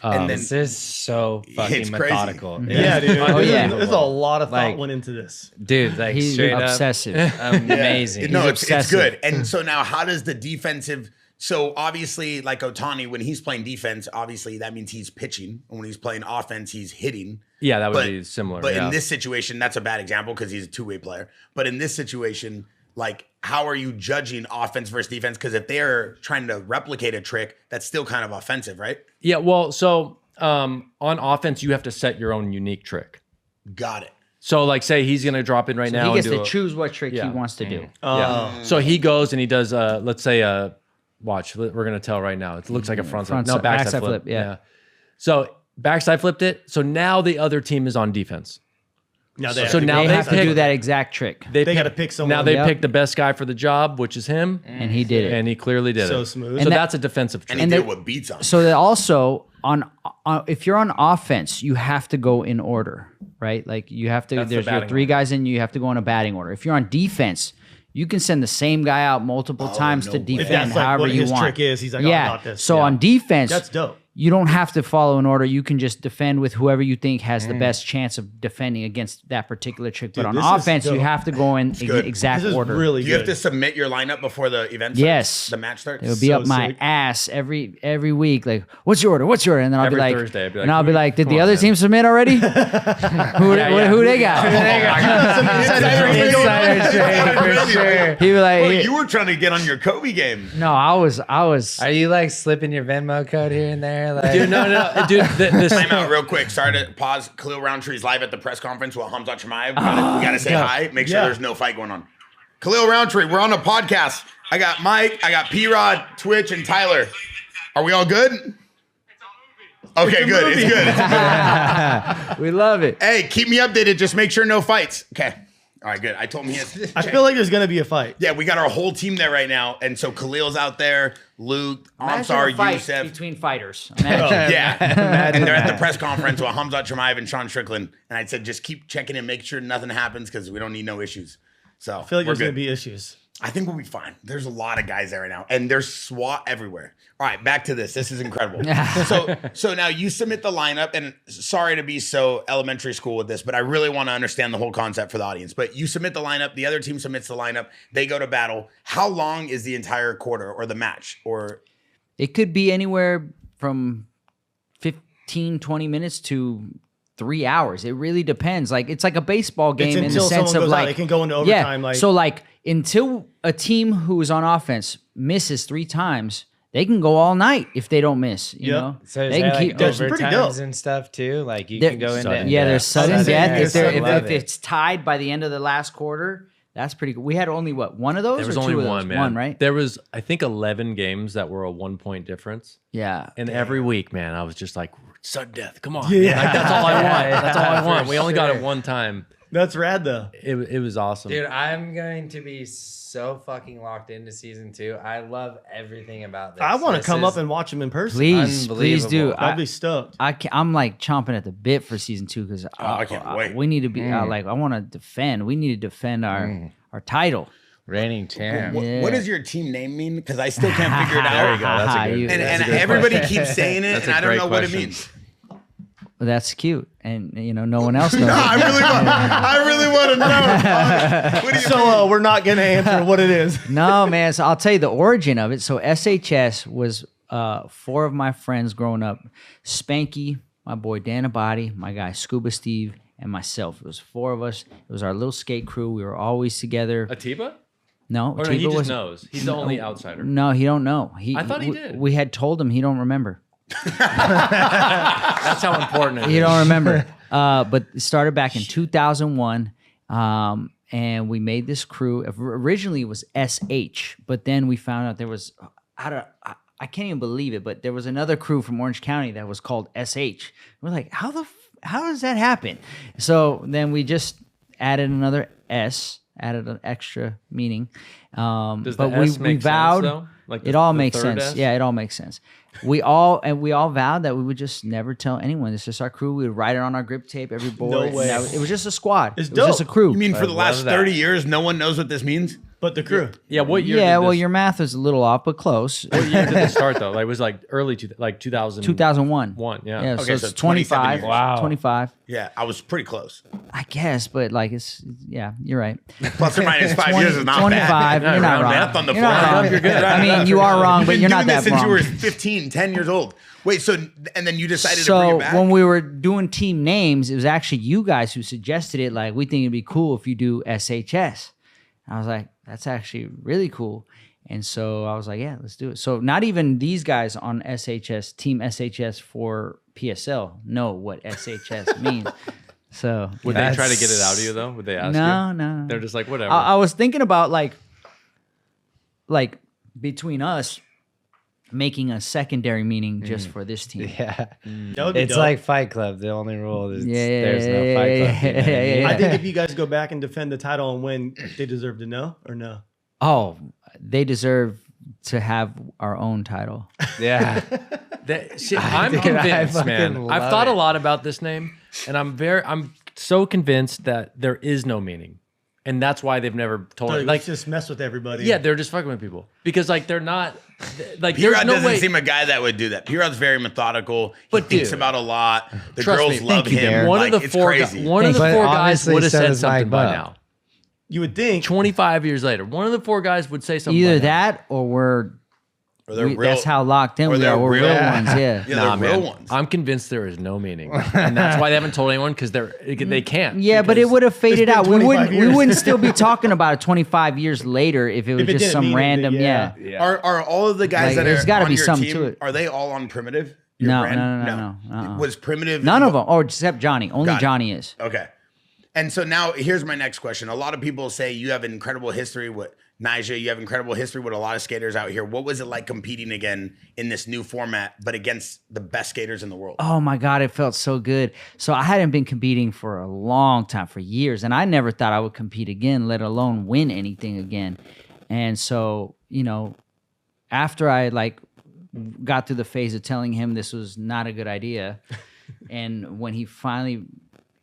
S3: And then
S4: This is so fucking
S3: It's crazy.
S4: methodical.
S5: Yeah, dude.
S1: Oh, yeah.
S5: There's a lot of thought
S4: Like-
S5: went into this.
S4: Dude, like
S1: He's
S4: straight
S1: obsessive.
S4: up amazing.
S3: no,
S1: He's
S3: it's
S1: obsessive.
S3: good. And so now, how does the defensive? So obviously, like Ohtani, when he's playing defense, obviously that means he's pitching. And when he's playing offense, he's hitting.
S2: Yeah, that would
S3: But-
S2: be similar.
S3: But
S2: yeah.
S3: in this situation, that's a bad example because he's a two-way player. But in this situation, like, how are you judging offense versus defense? Because if they're trying to replicate a trick, that's still kind of offensive, right?
S2: Yeah, well, so on offense, you have to set your own unique trick.
S3: Got it.
S2: So, like, say he's going to drop in right now.
S1: He gets
S2: and do
S1: to choose what trick he wants to do.
S2: Yeah. So he goes and he does, let's say, watch, we're going to tell right now. It looks like a backside flip.
S1: Yeah.
S2: So backside flipped it. So now the other team is on defense.
S5: Now they
S2: So
S5: have to
S2: now
S5: go
S1: They have to
S2: pick-
S1: do that exact trick,
S5: They gotta pick someone.
S2: Now they
S1: Yep.
S2: picked the best guy for the job, which is him.
S1: and he did it.
S2: And he clearly did
S5: So
S2: it.
S5: smooth.
S2: So
S1: And
S2: that's a defensive trick.
S3: And he
S1: And
S3: did
S1: they-
S3: what beats him.
S1: So that also, if you're on offense, you have to go in order, right? Like you have to.
S2: That's the
S1: There's your
S2: batting
S1: 3
S2: order.
S1: guys in. You have to go in a batting order. If you're on defense, you can send the same guy out multiple times
S3: no
S1: to
S3: way.
S1: defend
S5: If that's like
S1: however
S5: what
S1: you
S5: his
S1: want.
S5: trick is, he's like, oh, I got this.
S1: So
S5: Yeah.
S1: on defense,
S5: That's dope.
S1: you don't have to follow an order. You can just defend with whoever you think has the best chance of defending against that particular trick. But
S5: Dude,
S1: on
S5: this is
S1: offense, you
S5: dope.
S1: have to go in
S3: good.
S1: exact
S5: This is
S1: order.
S5: really
S3: Do you have
S5: good.
S3: to submit your lineup before the event starts?
S1: Yes.
S3: The match starts?
S1: It would be
S5: So
S1: up my
S5: sick.
S1: ass every week. Like, what's your order? What's your order? And then I'll
S2: Every
S1: be like,
S2: Thursday, I'd be like,
S1: and I'll be
S2: "Who-
S1: like, did
S2: come
S1: the
S2: on,
S1: other
S2: man."
S1: team submit already? Who they got? Insider trade for sure. He be like,
S3: Well, you were trying to get on your Kobe game.
S1: no, I was.
S4: Are you like slipping your Venmo code here and there? Like,
S2: Dude, no, dude. This
S3: Time out real quick. Sorry to pause. Khalil Roundtree's live at the press conference with Hamza Chimaev. We got to say hi. Make sure
S5: Yeah.
S3: there's no fight going on. Khalil Roundtree, we're on a podcast. I got Mike, I got P-Rod, Twitch, and Tyler. Are we all good? Okay, good. It's good.
S1: we love it.
S3: Hey, keep me updated. Just make sure no fights. Okay. All right, good. I told him he has.
S5: I feel like there's gonna be a fight.
S3: Yeah, we got our whole team there right now, and so Khalil's out there. Luke, I'm sorry, Youssef.
S1: between fighters.
S3: Yeah, and they're at the press conference with Hamza Chimaev and Sean Strickland, and I said just keep checking and make sure nothing happens because we don't need no issues. So
S5: I feel like
S3: we're
S5: there's gonna
S3: good.
S5: be issues.
S3: I think we'll be fine. There's a lot of guys there right now, and there's SWAT everywhere. All right, back to this. This is incredible. So now you submit the lineup, and sorry to be so elementary school with this, but I really want to understand the whole concept for the audience. But you submit the lineup, the other team submits the lineup, they go to battle. How long is the entire quarter or the match? Or
S1: It could be anywhere from 15, 20 minutes to 3 hours. It really depends. Like it's like a baseball game in the
S5: until
S1: sense
S5: someone
S1: of
S5: goes out.
S1: like
S5: It can go into
S1: yeah.
S5: overtime, like-
S1: so like until a team who is on offense misses 3 times, they can go all night if they don't miss. You
S5: Yep.
S1: know,
S4: so is
S1: they
S4: there
S1: can
S4: like
S1: keep.
S5: That's pretty dope.
S4: overtimes and stuff too? Like you
S1: There-
S4: can go into
S2: Sudden
S1: Yeah, there's sudden
S5: Sudden
S1: death.
S5: death.
S1: If, there,
S4: Love
S1: if
S4: it.
S1: it's tied by the end of the last quarter, that's pretty good. We had only one of those.
S2: There was
S1: or
S2: only
S1: two of
S2: one,
S1: those?
S2: man.
S1: One, right?
S2: There was, I think, 11 games that were a 1-point difference.
S1: Yeah.
S2: And every week, man, I was just like, sudden death, come on.
S5: Yeah.
S2: Like, that's all I want. That's all I want.
S4: For
S2: We only got it
S4: sure.
S2: one time.
S5: That's rad though.
S2: It was awesome.
S4: Dude, I'm going to be so fucking locked into season 2. I love everything about this.
S5: I want to
S4: This
S5: come
S4: is-
S5: up and watch him in person.
S1: Please do.
S4: Unbelievable.
S5: I'd be stoked.
S1: I'm like chomping at the bit for season 2 because
S3: I can't wait.
S1: we need to be like I want to defend. We need to defend our title.
S4: reigning champ.
S3: what does your team name mean? Because I still can't figure it out.
S2: There you go. That's a good.
S1: You-
S3: And,
S2: that's
S3: and
S2: a good
S3: everybody
S2: question.
S3: keeps saying it,
S2: That's
S3: and
S2: a
S3: I don't
S2: great
S3: know what it
S2: question.
S3: means.
S1: Well, that's cute, and no one else knows.
S3: No,
S1: it.
S3: I really want to know. What do you
S5: So we're not gonna answer what it is.
S1: No, man. So I'll tell you the origin of it. So SHS was 4 of my friends growing up: Spanky, my boy Dan Abadi, my guy Scuba Steve, and myself. It was 4 of us. It was our little skate crew. We were always together.
S2: Atiba?
S1: No,
S2: Or no,
S1: Tiba
S2: he just
S1: was-
S2: knows. He's the only outsider.
S1: No, he don't know.
S2: I thought he did.
S1: We had told him he don't remember.
S2: That's how important it is.
S1: You don't remember. But it started back in 2001. And we made this crew. Originally it was SH, but then we found out there was, I can't even believe it, but there was another crew from Orange County that was called SH. We're like, how does that happen? So then we just added another S, added an extra meaning.
S2: Does
S1: but
S2: the S
S1: we
S2: make
S1: vowed,
S2: sense, though? Like
S1: it all
S2: the
S1: makes
S2: third
S1: sense.
S2: S?
S1: Yeah, it all makes sense. We all vowed that we would just never tell anyone. It's just our crew. We would write it on our grip tape, every board.
S5: way.
S1: It was just a squad.
S5: It's
S1: it was just a
S5: dope.
S1: crew.
S3: You mean for the last
S4: love that.
S3: 30 years, no one knows what this means?
S5: But the crew.
S2: Yeah, what year?
S1: Yeah,
S2: did
S1: well,
S2: this,
S1: your math was a little off, but close.
S2: What year did this start though? Like it was like early 2000.
S1: 2001.
S2: Yeah.
S1: Yeah,
S3: Okay,
S1: so
S3: so
S1: it's
S3: 27
S1: 25.
S3: years.
S4: Wow.
S1: 25.
S3: Yeah, I was pretty close.
S1: I guess, but like yeah, you're right.
S3: Plus or minus 5 years is not
S1: 25.
S3: bad.
S1: You're not
S3: Round
S1: wrong.
S3: math on the
S1: You're not
S3: floor.
S1: wrong.
S3: You're good.
S1: I mean, you are wrong,
S3: You've
S1: but
S3: been
S1: you're
S3: doing
S1: not
S3: this
S1: that
S3: since you
S1: wrong.
S3: were 15, 10 years old. Wait, so and then you decided to bring it
S1: So
S3: back?
S1: when we were doing team names, it was actually you guys who suggested it. Like, we think it'd be cool if you do SHS. I was like, that's actually really cool. And so I was like, yeah, let's do it. So not even these guys on SHS, Team SHS for PSL, know what SHS means. So
S2: Would they try to get it out of you though? Would they ask
S1: no,
S2: you?
S1: no.
S2: They're just like whatever.
S1: I was thinking about like between us making a secondary meaning just for this team.
S4: Yeah.
S5: That would be
S4: It's
S5: dope.
S4: like Fight Club. The only rule is
S1: Yeah,
S4: there's no Fight Club.
S1: yeah,
S4: you know what I mean?
S1: yeah.
S5: I think if you guys go back and defend the title and win, they deserve to know or no.
S1: Oh, they deserve to have our own title.
S4: Yeah.
S2: I'm convinced,
S4: fucking
S2: man.
S4: love
S2: I've thought a
S4: it.
S2: lot about this name, and I'm so convinced that there is no meaning, and that's why they've never told it.
S5: Like just mess with everybody.
S2: Yeah, they're just fucking with people because like they're not like
S3: P-Rod
S2: there's no
S3: doesn't
S2: way.
S3: seem a guy that would do that. P-Rod's very methodical. He
S2: But
S3: thinks
S2: dude,
S3: about a lot. The
S2: trust
S3: girls
S2: me,
S3: love
S1: thank you,
S3: him.
S1: Darren.
S2: One
S3: Like,
S2: of the
S3: it's
S2: four
S3: crazy.
S2: one of the
S4: But
S2: four guys
S4: obviously
S2: would have
S4: so
S2: said
S4: does
S2: something
S4: Mike
S2: by
S4: Mo.
S2: now.
S5: You would think.
S2: 25 years later, one of the four guys would say something.
S1: Either
S2: by now.
S1: that or
S3: Or they're real,
S1: that's how locked in
S3: or
S1: we
S3: they're
S1: are. We're real
S3: real-
S1: ones, yeah.
S3: Yeah,
S2: Nah,
S3: they're real
S2: man.
S3: ones.
S2: I'm convinced there is no meaning, and that's why they haven't told anyone because they can't.
S1: Yeah, but it
S2: because-
S1: would have faded
S5: been
S1: out. We
S5: 25
S1: wouldn't
S5: years.
S1: still be talking about it 25 years later if it was
S5: If it
S1: just
S5: didn't
S1: some
S5: mean
S1: random,
S5: anything,
S1: yeah.
S3: Are all of the guys
S1: Like,
S3: that
S1: there's
S3: are
S1: gotta
S3: on
S1: be
S3: your
S1: something
S3: team,
S1: to it.
S3: are they all on Primitive? Your
S1: No,
S3: brand?
S1: no.
S3: Was Primitive
S1: None of them. Oh, except Johnny. Only
S3: Got it.
S1: Johnny is.
S3: Okay. And so now here's my next question. A lot of people say you have incredible history with Nyjah. You have incredible history with a lot of skaters out here. What was it like competing again in this new format, but against the best skaters in the world?
S1: Oh my God, it felt so good. So I hadn't been competing for a long time, for years, and I never thought I would compete again, let alone win anything again. And so, after I got through the phase of telling him this was not a good idea, and when he finally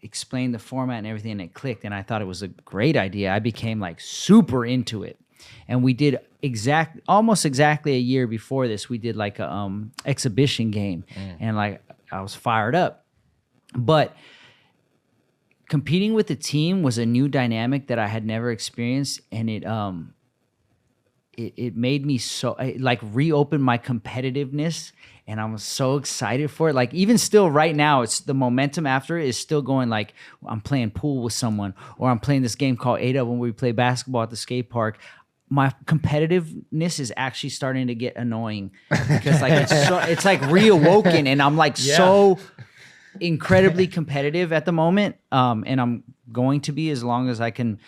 S1: explained the format and everything and it clicked and I thought it was a great idea, I became super into it. And we did almost exactly a year before this, we did a exhibition game and I was fired up. But competing with the team was a new dynamic that I had never experienced, and it made me reopen my competitiveness, and I'm so excited for it. Even still right now, it's the momentum after it is still going. I'm playing pool with someone, or I'm playing this game called 8-Up when we play basketball at the skate park. My competitiveness is actually starting to get annoying because it's reawoken, and I'm so incredibly competitive at the moment, and I'm going to be as long as I can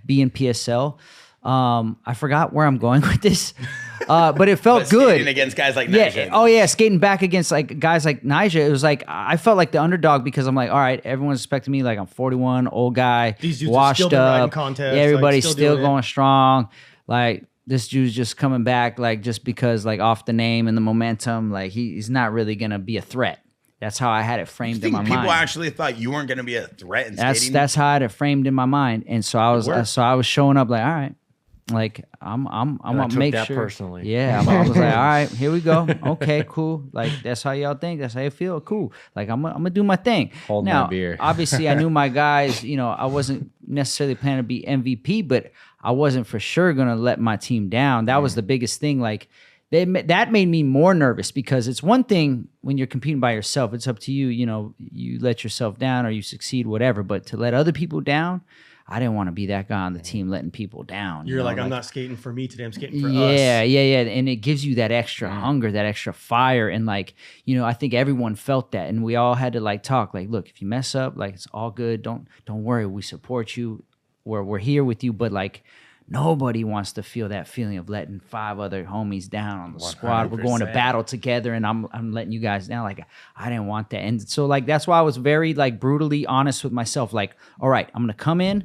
S1: be in PSL. I forgot where I'm going with this, but it felt good.
S3: Skating against guys like Nyjah.
S1: Yeah. Oh yeah. Skating back against guys like Nyjah. It was I felt like the underdog because I'm all right, everyone's expecting me. I'm 41, old guy,
S5: These dudes
S1: washed
S5: have still been riding
S1: up.
S5: contests,
S1: Everybody's
S5: still
S1: still
S5: doing it.
S1: going strong. This dude's just coming back, just because off the name and the momentum, he's not really gonna be a threat. That's how I had it framed in my mind.
S3: People actually thought you weren't going to be a threat in skating?
S1: That's how I had it framed in my mind, and so I was showing up all right. I'm gonna
S2: took
S1: make
S2: that
S1: sure.
S2: personally.
S1: Yeah, I was all right, here we go. Okay, cool. That's how y'all think. That's how you feel. Cool. I'm gonna do my thing.
S4: Hold my
S1: now,
S4: beer.
S1: obviously, I knew my guys. I wasn't necessarily planning to be MVP, but I wasn't for sure gonna let my team down. That was the biggest thing. That made me more nervous because it's one thing when you're competing by yourself. It's up to you. You let yourself down or you succeed, whatever. But to let other people down, I didn't want to be that guy on the team letting people down.
S5: You're I'm not skating for me today. I'm skating for us.
S1: Yeah. And it gives you that extra hunger, that extra fire. And I think everyone felt that. And we all had to talk, look, if you mess up, it's all good. Don't worry. We support you. We're here with you. But nobody wants to feel that feeling of letting 5 other homies down on the squad. We're going to
S4: 100%.
S1: battle together, and I'm letting you guys down. I didn't want that, and so that's why I was very brutally honest with myself. All right, I'm gonna come in,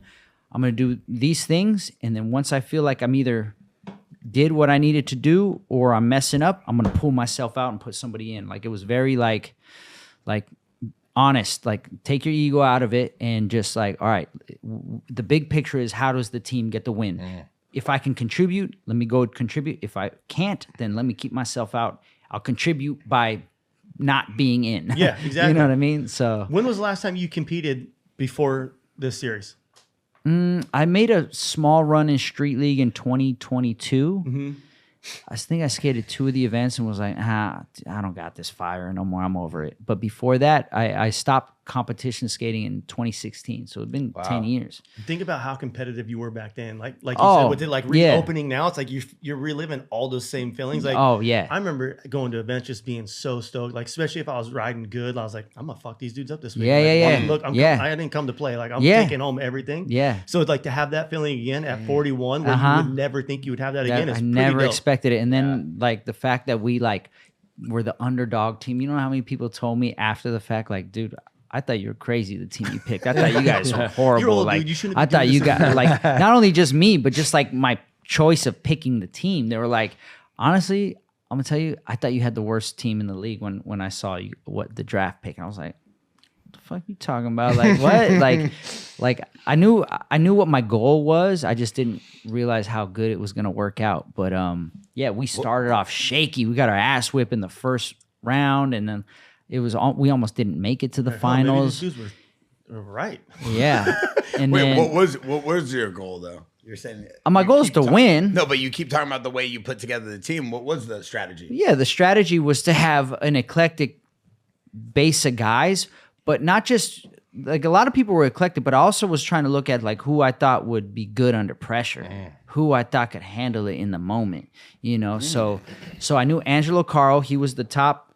S1: I'm gonna do these things, and then once I feel like I'm either did what I needed to do or I'm messing up, I'm gonna pull myself out and put somebody in. It was very honest, take your ego out of it and just all right, the big picture is how does the team get the win? If I can contribute, let me go contribute. If I can't, then let me keep myself out. I'll contribute by not being in.
S5: Yeah, exactly.
S1: You know what I mean? So
S5: When was the last time you competed before this series?
S1: I made a small run in Street League in 2022. I think I skated 2 of the events and was I don't got this fire no more. I'm over it. But before that, I stopped competition skating in 2016. So it's been 10 years.
S5: Think about how competitive you were back then. Like you
S1: Oh,
S5: said, with it
S1: yeah.
S5: reopening now, it's you're reliving all those same feelings.
S1: Oh, yeah.
S5: I remember going to events just being so stoked. Especially if I was riding good, I was I'm gonna fuck these dudes up this week.
S1: Yeah.
S5: Look,
S1: Yeah.
S5: I didn't come to play. I'm
S1: Yeah.
S5: taking home everything.
S1: Yeah.
S5: So to have that feeling again at 41, where you would never think you would have that again. Is
S1: I
S5: pretty
S1: never
S5: dope.
S1: expected it. And then the fact that we were the underdog team. You know how many people told me after the fact, dude, I thought you were crazy, the team you picked. I thought you guys were horrible.
S5: You're old, dude. You shouldn't
S1: I
S5: be doing
S1: thought you
S5: this.
S1: got not only just me, but just my choice of picking the team. They were honestly, I'm gonna tell you, I thought you had the worst team in the league when I saw you what the draft pick, and I was like, what the fuck you talking about? Like what? like I knew what my goal was. I just didn't realize how good it was gonna work out. But yeah, we started off shaky. We got our ass whipped in the first round, and then we almost didn't make it to the finals.
S5: Maybe these dudes were right.
S1: Yeah. And
S3: Wait,
S1: then,
S3: what was your goal though? You're saying
S1: my goal is to win.
S3: No, but you keep talking about the way you put together the team. What was the strategy?
S1: Yeah, the strategy was to have an eclectic base of guys, but not just like a lot of people were eclectic, but I also was trying to look at like who I thought would be good under pressure, who I thought could handle it in the moment, you know? So I knew Angelo Carl, he was the top,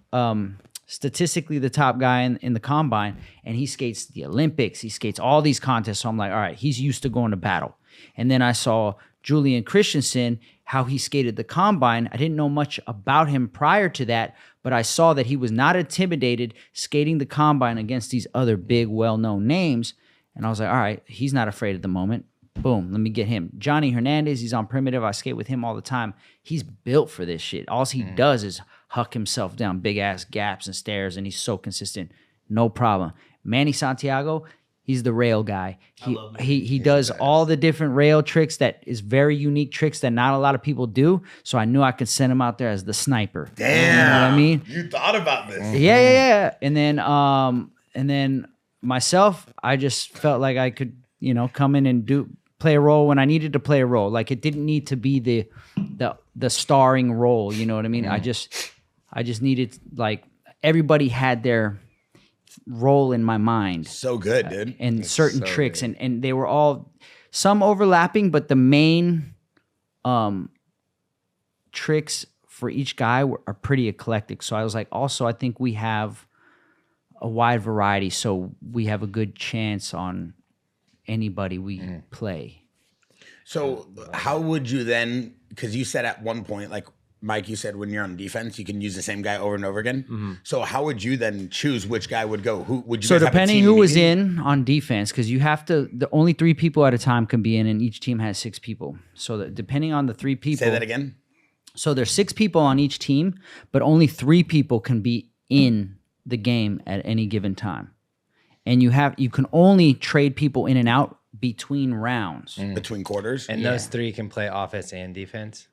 S1: statistically the top guy in the combine, and he skates the Olympics, he skates all these contests. So I'm like, all right, he's used to going to battle. And then I saw Julian Christensen, how he skated the combine. I didn't know much about him prior to that, but I saw that he was not intimidated skating the combine against these other big, well-known names. And I was like, all right, he's not afraid at the moment. Boom, let me get him. Johnny Hernandez, he's on Primitive. I skate with him all the time. He's built for this shit. All he does is huck himself down big-ass gaps and stairs, and he's so consistent. No problem. Manny Santiago, he's the rail guy. He does all the different rail tricks that is very unique tricks that not a lot of people do. So I knew I could send him out there as the sniper.
S3: Damn.
S1: You know what I mean?
S3: You thought about this.
S1: Yeah. And then myself, I just felt like I could, come in and play a role when I needed to play a role. Like it didn't need to be the starring role. You know what I mean? I just needed, like, everybody had their role in my mind.
S3: So good, dude.
S1: And certain tricks, and they were all some overlapping, but the main tricks for each guy are pretty eclectic. So I was like, also, I think we have a wide variety, so we have a good chance on anybody we play.
S3: So how would you then, because you said at one point, like Mike, you said when you're on defense, you can use the same guy over and over again. So how would you then choose which guy would go? Who would you?
S1: So
S3: guys have a
S1: depending
S3: team
S1: who was
S3: meeting?
S1: in on defense, because you have to, the only 3 people at a time can be in, and each team has 6 people. So that depending on the 3 people.
S3: Say that again.
S1: So there's 6 people on each team, but only 3 people can be in the game at any given time. And you can only trade people in and out between rounds.
S3: Between quarters.
S4: And those 3 can play offense and defense?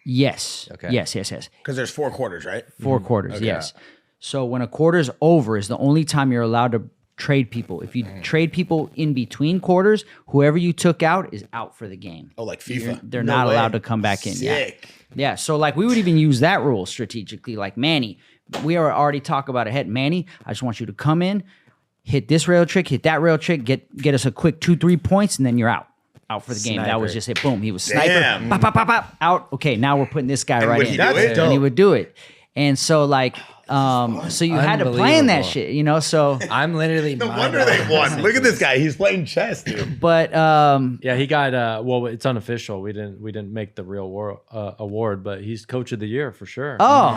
S1: Yes.
S4: Okay.
S1: Yes.
S3: Because there's 4 quarters, right?
S1: 4 quarters, yes. So when a quarter's over is the only time you're allowed to trade people. If you trade people in between quarters, whoever you took out is out for the game.
S3: Oh, like FIFA.
S1: They're not allowed to come back in.
S3: Sick.
S1: Yeah. So like we would even use that rule strategically. Like Manny, we already talk about ahead. Manny, I just want you to come in, hit this rail trick, hit that rail trick, get us a quick 2-3 points, and then you're out for the game. That was just it. Boom. He was sniper.
S3: Damn.
S1: Pop, pop, pop, pop, out. Okay, now we're putting this guy right
S3: would
S1: in.
S3: he do it?
S1: And he would do it. And so like, so you had to plan that
S4: Unbelievable.
S1: shit, so.
S4: I'm literally
S3: No wonder they won. Look at this guy. He's playing chess, dude.
S1: But
S2: Yeah, he got well. It's unofficial. We didn't make the real award, but he's coach of the year for sure.
S1: oh,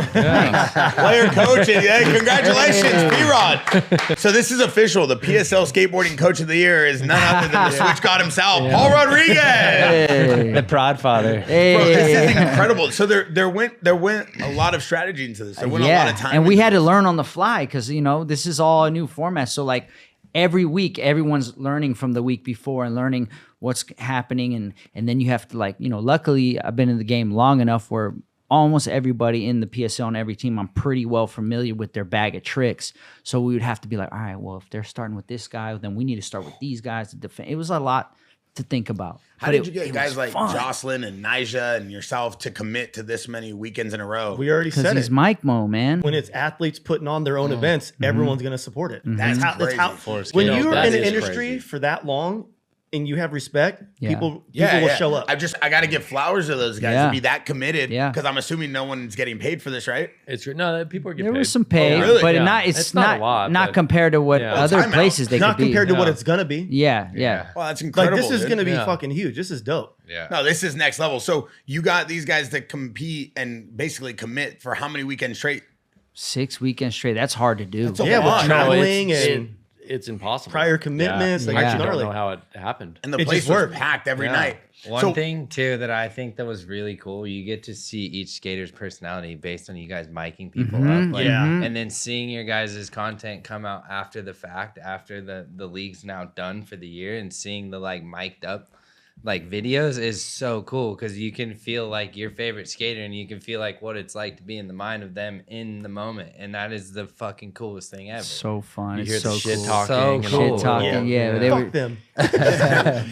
S3: Player coaching. Yeah, congratulations, P-Rod. So this is official. The PSL skateboarding coach of the year is none other than the Switch God himself, Paul Rodriguez.
S4: The prod father.
S3: Bro, this is incredible. So there went a lot of strategy into this. There went a lot of time.
S1: And we
S3: into
S1: had to
S3: this.
S1: learn on the fly because this is all a new format. So like every week, everyone's learning from the week before and learning what's happening, and then you have to luckily I've been in the game long enough where almost everybody in the PSL and every team I'm pretty well familiar with their bag of tricks. So we would have to be like, all right, well if they're starting with this guy, then we need to start with these guys to defend. It was a lot to think about.
S3: How did you get guys like Jocelyn and Nija and yourself to commit to this many weekends in a row?
S5: We already
S1: Because
S5: said
S1: he's
S5: it.
S1: Mike Mo, man.
S5: When it's athletes putting on their own events, everyone's going to support it.
S3: That's crazy.
S5: When
S4: Yeah,
S5: you're
S4: that
S5: in the
S4: is
S5: industry
S4: crazy.
S5: for that long and you have respect,
S1: Yeah.
S5: people will show up.
S3: I got to give flowers to those guys
S1: Yeah.
S3: to be that committed.
S1: Yeah.
S3: Because I'm assuming no one's getting paid for this, right?
S2: It's no people are getting
S1: There
S2: paid.
S1: was some pay,
S3: Oh, really?
S1: but
S2: Yeah.
S1: it's
S2: not
S1: not
S2: a lot,
S1: not
S2: but-
S1: compared to what
S2: Yeah.
S1: other
S3: Timeout.
S1: places they
S5: Not
S1: could be.
S5: compared to what
S2: Yeah.
S5: it's going to be.
S1: Yeah.
S3: Well, that's
S5: Like
S3: incredible.
S5: this is
S3: dude.
S5: going to be
S2: Yeah.
S5: fucking huge. This is dope.
S4: Yeah.
S3: No, this is next level. So you got these guys to compete and basically commit for how many weekends straight?
S1: 6 weekends straight. That's hard to do.
S3: That's a
S5: Yeah,
S3: lot.
S5: with traveling
S2: it's-
S5: and
S2: it's impossible.
S5: Prior commitments, like,
S2: I
S5: it's
S2: actually don't
S5: gnarly.
S2: know how it happened.
S3: And the
S5: It
S3: place
S5: just
S3: was
S5: worked.
S3: packed every
S2: Yeah.
S3: night.
S4: One
S3: So-
S4: thing too that I think that was really cool, you get to see each skater's personality based on you guys miking people up. Like,
S5: Yeah.
S4: And then seeing your guys' content come out after the fact, after the league's now done for the year, and seeing the like mic'd up like videos is so cool because you can feel like your favorite skater and you can feel like what it's like to be in the mind of them in the moment. And that is the fucking coolest thing ever.
S1: So fun.
S2: You
S1: It's
S2: hear
S1: so
S2: the shit
S1: cool.
S2: talking.
S4: So
S2: and
S4: cool.
S2: all
S1: Shit talking. Yeah, they
S5: Fuck
S1: were
S5: them.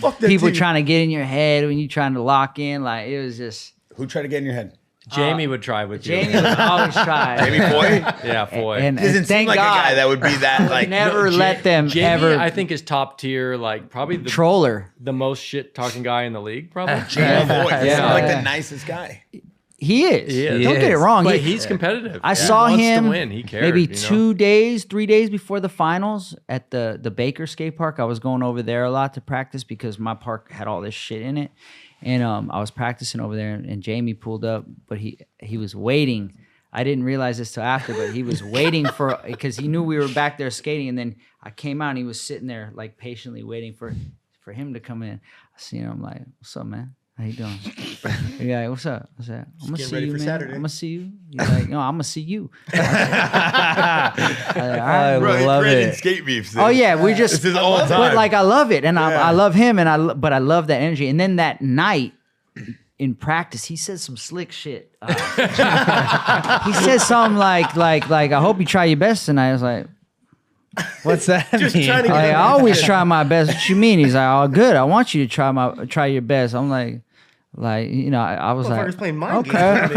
S5: Fuck them
S1: people
S5: team.
S1: trying to get in your head when you trying to lock in. Like it was just
S3: Who tried to get in your head?
S2: Jamie would try with you.
S1: Jamie would always try.
S3: Jamie Foy?
S2: Yeah, Foy.
S1: And
S3: Doesn't seem
S1: thank
S3: like
S1: God,
S3: a guy that would be that like
S1: never let them
S2: Jamie,
S1: ever
S2: I think, is top tier, like probably the
S1: troller.
S2: most shit talking guy in the league, probably.
S3: Jamie Foy. He
S2: Yeah.
S3: seemed like the nicest guy.
S1: He is.
S2: He is.
S1: Don't
S4: He
S1: get it
S4: is.
S1: wrong.
S2: But
S1: He-
S2: he's competitive.
S1: I
S2: He
S1: saw
S2: wants
S1: him
S2: to win. He cared,
S1: maybe
S2: you know?
S1: 3 days before the finals at the Baker skate park. I was going over there a lot to practice because my park had all this shit in it. And I was practicing over there and Jamie pulled up, but he was waiting. I didn't realize this till after, but he was waiting for because he knew we were back there skating, and then I came out and he was sitting there like patiently waiting for him to come in. I seen him, I'm like, "What's up, man? How you doing?" He's like, "What's up?" I said, "I'm gonna
S5: getting
S1: see
S5: ready
S1: you,
S5: for
S1: man.
S5: Saturday.
S1: I'm gonna see you." He's like, "No, I'm gonna see you." I was like, all right.
S3: Bro, he
S4: love
S3: created
S4: it.
S3: skate beefs.
S1: Oh yeah, we just
S3: This is all the
S1: but
S3: time.
S1: like I love it, and
S3: Yeah.
S1: I love him, and but I love that energy. And then that night in practice, he said some slick shit. He said something like I hope you try your best tonight. I was like,
S4: What's that
S5: Just
S4: mean?
S5: trying to get
S1: I
S5: him-
S1: always try my best. What you mean? He's like, oh good, I want you to try your best. I'm like you know, I was
S5: Motherfuckers
S1: like,
S5: playing mind
S1: okay.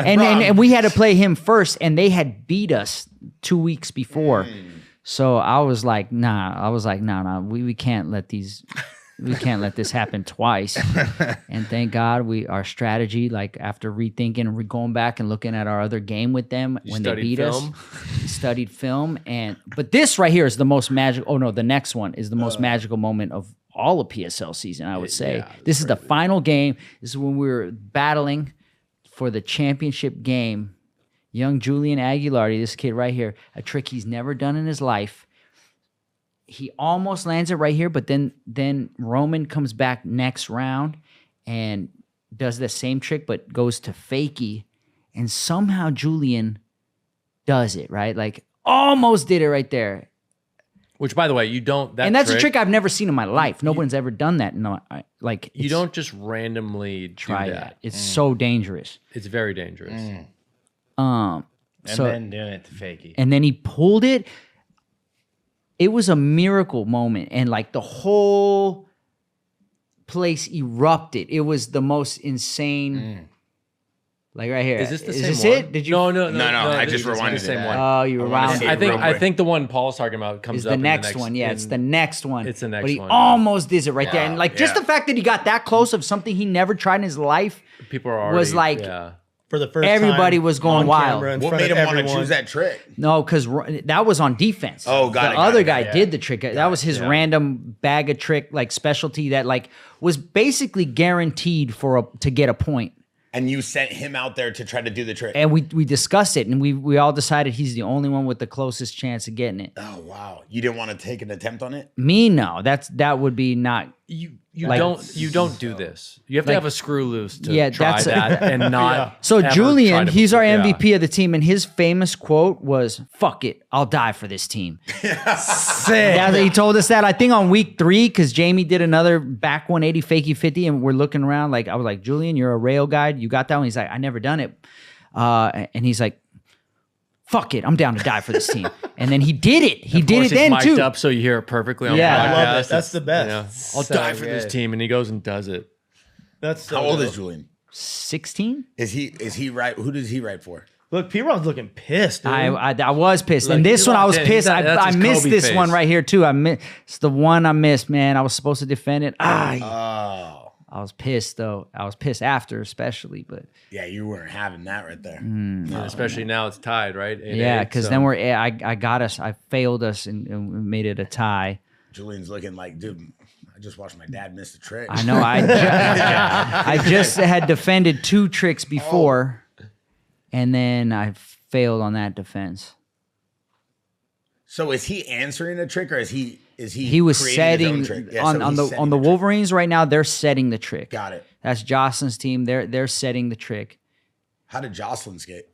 S5: games.
S1: and we had to play him first, and they had beat us 2 weeks before. So I was like, nah, we can't let this happen twice. And thank God our strategy, like after rethinking and going back and looking at our other game with them when they
S2: studied
S1: beat
S2: film?
S1: us, we studied film. But this right here is the most magical. Oh no, the next one is the most magical moment of all of PSL season, I would say.
S2: yeah,
S1: This is the final game. This is when we were battling for the championship game. Young Julian Aguilardi, this kid right here, a trick he's never done in his life. He almost lands it right here, but then Roman comes back next round and does the same trick, but goes to fakie, and somehow Julian does it, right? Like almost did it right there.
S2: Which, by the way, you don't.
S1: And that's a trick I've never seen in my life. No one's ever done that. No, like
S2: You don't just randomly
S1: try
S2: do
S1: that.
S2: that.
S1: It's so dangerous.
S2: It's very dangerous.
S4: And
S1: So
S4: then doing it to fakie.
S1: and then he pulled it. It was a miracle moment, and like the whole place erupted. It was the most insane. Like right here.
S2: Is this the same
S1: this
S2: one?
S1: it? Did you?
S2: No.
S3: No, I
S2: this
S3: just
S2: is the
S3: rewinded
S2: same
S3: it.
S2: one.
S1: Oh, you were
S3: wanna
S1: around.
S3: see
S2: I
S3: it
S2: think
S3: real
S2: I
S3: quick.
S2: think the one Paul's talking about comes
S1: Is
S2: up
S1: the
S2: in
S1: next one? Yeah, it's the next one.
S2: It's the next
S1: But he
S2: one.
S1: almost did it right there, and like just
S3: yeah.
S1: the fact that he got that close of something he never tried in his life.
S2: People are already,
S1: was like-
S2: yeah.
S5: For the first
S1: Everybody
S5: time
S1: was going
S5: on
S1: wild.
S5: camera in
S3: What
S5: front
S3: made
S5: of
S3: him want to
S5: everyone.
S3: choose that trick?
S1: No, because that was on defense.
S3: Oh, got
S1: the
S3: it, got
S1: other
S3: it,
S1: guy
S3: got it.
S1: did the trick. That was his random bag of trick, like specialty that like was basically guaranteed to get a point.
S3: And you sent him out there to try to do the trick.
S1: And we discussed it, and we all decided he's the only one with the closest chance of getting it.
S3: Oh wow! You didn't want to take an attempt on it?
S1: Me, no. That would be not.
S2: You
S1: Like-
S2: don't do this. You have to
S1: Like-
S2: have a screw loose to
S1: Yeah,
S2: try
S1: that's-
S2: that and not.
S1: So
S2: ever try
S1: Julian,
S2: to-
S1: he's our
S2: yeah.
S1: MVP of the team, and his famous quote was "Fuck it, I'll die for this team." Yeah, he told us that I think on week 3 because Jamie did another back 180 fakie 50, and we're looking around like I was like, Julian, you're a rail guide. You got that one? He's like, I never done it, and he's like, fuck it, I'm down to die for this team. And then he did it. He
S2: Of
S1: did
S2: course,
S1: it
S2: he's
S1: then
S2: mic'd
S1: too.
S2: up so you hear it perfectly on
S1: Yeah.
S2: the
S1: I
S2: podcast.
S5: love it. That's the best.
S2: Yeah. I'll
S4: So
S2: die for this
S4: good.
S2: team, and he goes and does it.
S5: That's so
S3: How old
S5: dope.
S3: is Julian?
S1: 16.
S3: Is he right? Who does he write for?
S5: Look, P-Rod's looking pissed, dude.
S1: I was pissed,
S2: Look,
S1: and this
S2: he
S1: one I
S2: locked
S1: was
S2: in.
S1: pissed.
S2: That's
S1: I
S2: his
S1: missed
S2: Kobe
S1: this
S2: face.
S1: one right here too. It's the one I missed, man. I was supposed to defend it.
S3: Oh,
S1: I was pissed though. I was pissed after, especially, but
S3: yeah, you weren't having that right there.
S2: And especially now it's tied, right? 8-8,
S1: yeah, because
S2: so-
S1: then I got us. I failed us and we made it a tie.
S3: Julian's looking like, dude, I just watched my dad miss a trick.
S1: I know. I just had defended 2 tricks before, and then I failed on that defense.
S3: So is he answering a trick, or is he
S1: He was
S3: creating his
S1: setting
S3: own trick? Yeah,
S1: on
S3: so
S1: on
S3: he's
S1: the
S3: setting
S1: on the
S3: trick.
S1: Wolverines right now. They're setting the trick.
S3: Got it.
S1: That's Jaxxon's team. They're setting the trick.
S3: How did Jocelyn skate?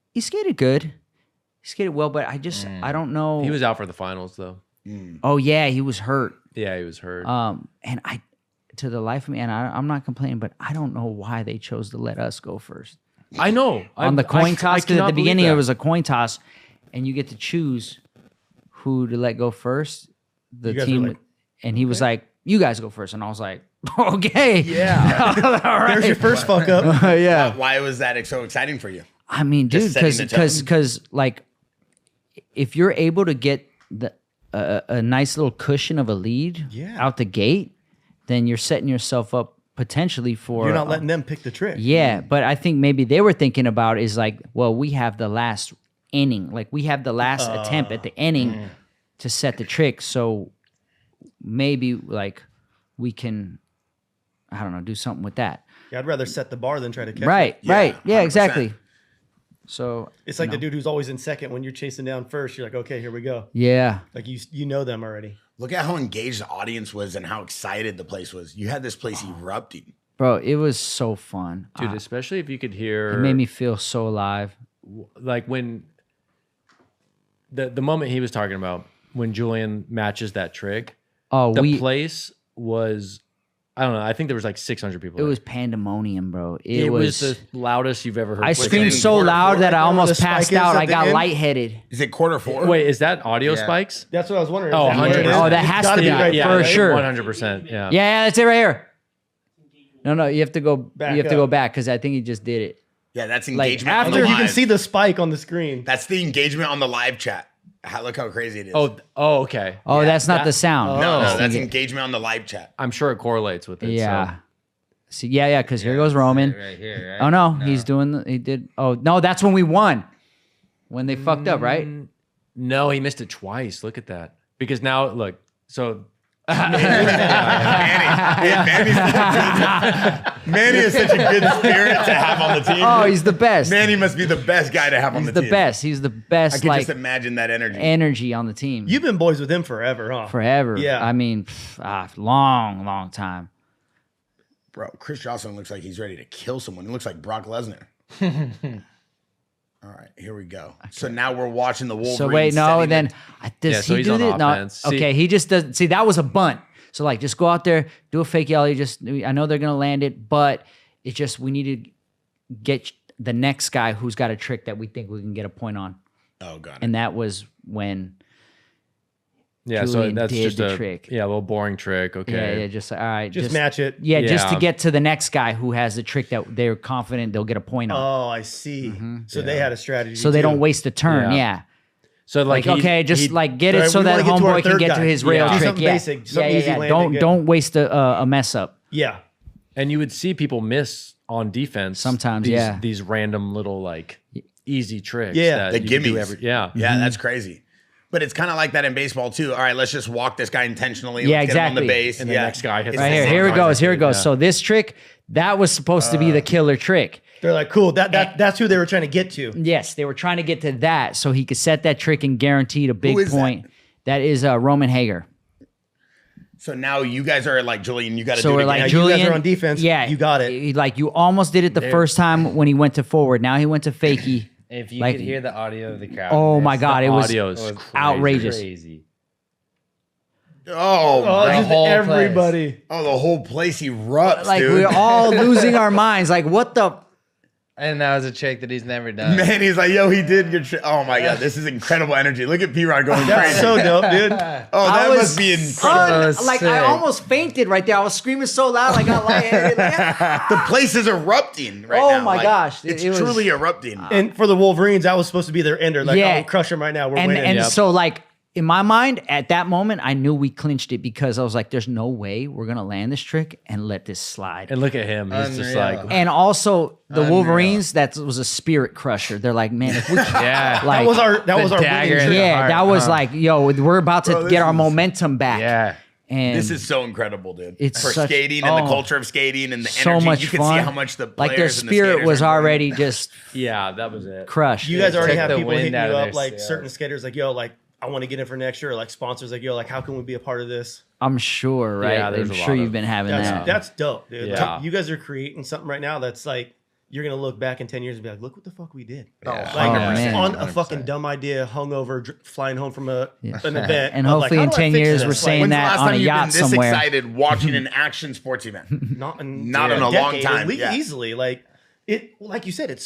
S1: He skated good. He skated well, but I don't know.
S2: He was out for the finals though.
S1: Oh yeah, he was hurt.
S2: Yeah, he was hurt.
S1: And to the life of me, and I'm not complaining, but I don't know why they chose to let us go first
S2: I know.
S1: on the coin toss. Because at
S2: cannot
S1: the
S2: believe
S1: beginning
S2: that.
S1: it was a coin toss, and you get to choose who to let go first. The
S5: You guys
S1: team,
S5: were like,
S1: and he was like, "You guys go first," and I was like, "Okay,
S2: Yeah.
S1: all right."
S5: There's your first fuck up.
S1: Yeah,
S3: Why was that so exciting for you?
S1: I mean, dude,
S3: Just setting the tone.
S1: because like, if you're able to get a nice little cushion of a lead
S5: Yeah.
S1: out the gate, then you're setting yourself up potentially for.
S5: You're not letting them pick the trick.
S1: Yeah, but I think maybe they were thinking about is like, well, we have the last inning, like we have the last attempt at the inning to set the trick, so maybe like we can, I don't know, do something with that.
S5: Yeah, I'd rather set the bar than try to catch
S1: Right,
S5: it.
S1: right, yeah,
S3: 100%.
S1: exactly. So
S5: It's like the dude who's always in second when you're chasing down first. You're like, okay, here we go.
S1: yeah,
S5: Like you know them already.
S3: Look at how engaged the audience was and how excited the place was. You had this place erupting.
S1: bro, it was so fun,
S2: Dude, especially if you could hear
S1: it made me feel so alive.
S2: like when the moment he was talking about when Julian matches that trick,
S1: Oh,
S2: the place was, I don't know, I think there was like 600 people.
S1: it
S2: there.
S1: was pandemonium, bro.
S2: It was the loudest you've ever heard.
S1: I
S3: it
S1: screamed
S3: in
S1: so
S3: quarter
S1: loud
S3: four,
S1: that I
S5: like where the
S1: almost
S5: spike
S1: passed
S5: is
S1: out.
S5: at
S1: I
S5: the
S1: got
S5: end?
S1: lightheaded.
S3: Is it quarter four?
S2: Wait, is that audio
S4: Yeah.
S2: spikes?
S5: That's what I was wondering.
S2: Oh,
S5: Is that what it
S2: 100%.
S5: is?
S1: Oh, that
S5: It's
S1: has
S5: gotta
S1: to
S5: be
S1: be,
S5: right
S1: yeah,
S5: there,
S1: for
S5: right?
S1: sure.
S2: 100%. Yeah.
S1: Yeah, that's it right here. No, you have to go.
S5: Back
S1: you have to go
S5: up.
S1: back because I think he just did it.
S3: Yeah, that's
S1: Like,
S3: engagement.
S1: after-
S3: on the
S5: Like you can
S3: live.
S5: see the spike on the screen.
S3: That's the engagement on the live chat. Look how crazy it is.
S2: Oh, okay.
S1: Oh,
S3: Yeah,
S1: that's not
S2: that-
S1: the sound.
S3: no,
S1: I
S3: that's
S1: think it-
S3: engagement on the live chat.
S2: I'm sure it correlates with it.
S1: yeah.
S2: So.
S1: See, yeah, because here goes Roman.
S4: Right here, right?
S1: Oh no, he's doing. He did. Oh no, that's when we won. When they fucked up, right?
S2: No, he missed it twice. Look at that. Because now, look, so
S3: Manny. Manny is such a good spirit to have on the team.
S1: Oh, he's the best.
S3: Manny must be the best guy to have on
S1: He's
S3: the
S1: the
S3: team.
S1: best. He's the
S3: I
S1: best.
S3: can
S1: Like
S3: just imagine that energy.
S1: energy on the team.
S5: You've been boys with him forever, huh?
S1: Forever.
S5: Yeah.
S1: I mean, long time.
S3: Bro, Chris Jocelyn looks like he's ready to kill someone. He looks like Brock Lesnar. All right, here we go. So now we're watching the Wolverines.
S1: So wait, no,
S3: setting
S1: and then
S3: the-
S1: does
S2: Yeah, so
S1: he
S2: he's
S1: do
S2: on
S1: this? No,
S2: offense. See-
S1: okay, he just does. See, that was a bunt. So like, just go out there, do a fake yellow. I know they're gonna land it, but it's just we need to get the next guy who's got a trick that we think we can get a point on,
S3: Oh, God.
S1: and that was when.
S2: yeah, so
S1: Julian
S2: that's
S1: did
S2: just
S1: the
S2: a
S1: trick.
S2: yeah, a little boring trick. Okay.
S1: Yeah, just all right,
S5: Just match it.
S1: Yeah, just to
S2: Yeah.
S1: get to the next guy who has the trick that they're confident they'll get a point on,
S5: Oh, I see. So they had a strategy.
S1: so they
S5: too.
S1: don't waste a turn.
S2: Yeah.
S1: Yeah.
S2: So
S1: Like,
S2: he-
S1: okay, just
S2: he-
S1: like get
S5: All
S1: it
S5: right,
S1: so
S5: we
S1: that
S5: wanna get to our
S1: homeboy can
S5: third
S1: get
S5: guy.
S1: to his
S5: Yeah.
S1: rail
S5: Do
S1: trick.
S5: something
S1: Yeah,
S5: basic, something easy landing,
S1: Don't
S5: good.
S1: don't waste a mess up.
S5: Yeah.
S2: and you would see people miss on defense
S1: Sometimes,
S2: these,
S1: yeah.
S2: these random little like easy tricks.
S5: Yeah.
S2: that
S3: The
S2: you can do
S3: gimmies.
S2: yeah.
S3: Yeah, that's crazy. But it's kind of like that in baseball too. All right, let's just walk this guy intentionally.
S1: Yeah,
S3: Let's get him on the
S1: exactly.
S3: base.
S2: And the next guy hits
S3: It's
S1: Right
S3: the
S1: here,
S3: same
S1: here it
S3: concept.
S1: goes, here it goes.
S2: Yeah.
S1: So this trick that was supposed to be the killer trick.
S5: They're like, cool. That's who they were trying to get to.
S1: Yes, they were trying to get to that so he could set that trick and guaranteed a big
S3: is that?
S1: point. That is Roman Hager.
S3: So now you guys are like, Julian, you got to
S1: So
S3: do it
S1: we're
S3: again.
S1: like,
S5: you guys
S1: Julian,
S5: are on defense.
S1: Yeah,
S5: You got it.
S1: Like you almost did it the first time when he went to forward. Now he went to fakie.
S4: If you
S1: Like-
S4: could hear the audio of the crowd.
S1: Oh
S4: in
S1: my
S4: this,
S1: God,
S2: The
S1: it was
S2: audio is
S4: was
S2: crazy.
S1: outrageous.
S4: Crazy.
S3: Oh,
S5: Oh,
S3: the
S5: just
S4: whole
S5: everybody.
S3: the whole place erupts,
S1: like
S3: dude.
S1: we're all losing our minds. Like what the?
S4: And that was a trick that he's never done.
S3: Man, he's like, yo, he did your trick. Oh my God, this is incredible energy. Look at P-Rod going
S5: That's
S3: crazy.
S5: so dope, dude.
S3: Oh,
S1: I
S3: that
S1: was
S3: must be incredible.
S1: Like I
S4: sick.
S1: almost fainted right there. I was screaming so loud, I got lightheaded.
S3: The place is erupting right
S1: Oh
S3: now.
S1: my
S3: Like,
S1: gosh,
S3: it's
S1: it was-
S3: truly erupting.
S5: And for the Wolverines, that was supposed to be their ender. Like,
S1: Yeah.
S5: oh, crush them right now. We're
S1: and
S5: winning.
S1: and
S2: Yep.
S1: so like in my mind at that moment I knew we clinched it because I was like there's no way we're gonna land this trick and let this slide.
S2: And look at him. He's just
S4: Unreal.
S2: like
S1: And also the Wolverines, that was a spirit crusher. They're like, man, if we
S2: yeah.
S1: like
S5: that was our
S4: dagger
S5: winning
S4: in
S5: trick.
S4: the
S1: yeah,
S4: heart,
S1: that was like, yo, we're about to
S3: Bro, this
S1: get our
S3: is-
S1: momentum back.
S4: Yeah.
S1: And
S3: This is so incredible, dude.
S1: It's
S3: for
S1: such-
S3: skating and the
S1: oh,
S3: culture of skating and the
S1: so
S3: energy.
S1: much
S3: You can
S1: fun.
S3: see how much the
S1: like their
S3: players and the
S1: spirit
S3: skaters
S1: was
S3: are
S1: already just
S2: Yeah, that was it.
S1: crushed.
S5: You guys already
S4: Take
S5: have
S4: the
S5: people
S4: wind
S5: hitting
S4: out
S5: you
S4: of
S5: up,
S4: their
S5: like
S4: sails.
S5: certain skaters, like, yo, like I want to get in for next year, or like sponsors like, yo, like how can we be a part of this?
S1: I'm sure, right?
S2: Yeah, there's
S1: I'm
S2: a
S1: sure
S2: lot
S1: you've
S2: of-
S1: been having
S5: That's
S1: that.
S5: that's dope, dude.
S2: Yeah.
S5: Like, you guys are creating something right now that's like you're gonna look back in 10 years and be like, look what the fuck we did.
S3: Oh,
S5: Like
S3: 100%.
S5: on a
S4: 100%.
S5: fucking dumb idea, hungover, flying home from an event,
S1: And
S5: of like,
S1: hopefully
S5: how
S1: in
S5: do I
S1: 10
S5: fix
S1: years
S5: this?
S1: we're
S5: Like,
S1: saying
S3: When's the
S1: that
S3: last
S1: on a
S3: time you've
S1: yacht
S3: been this
S1: somewhere.
S3: excited watching an action sports event?
S5: not in,
S3: Not in a long
S5: decade,
S3: time, yeah.
S5: easily. Like it, like you said, it's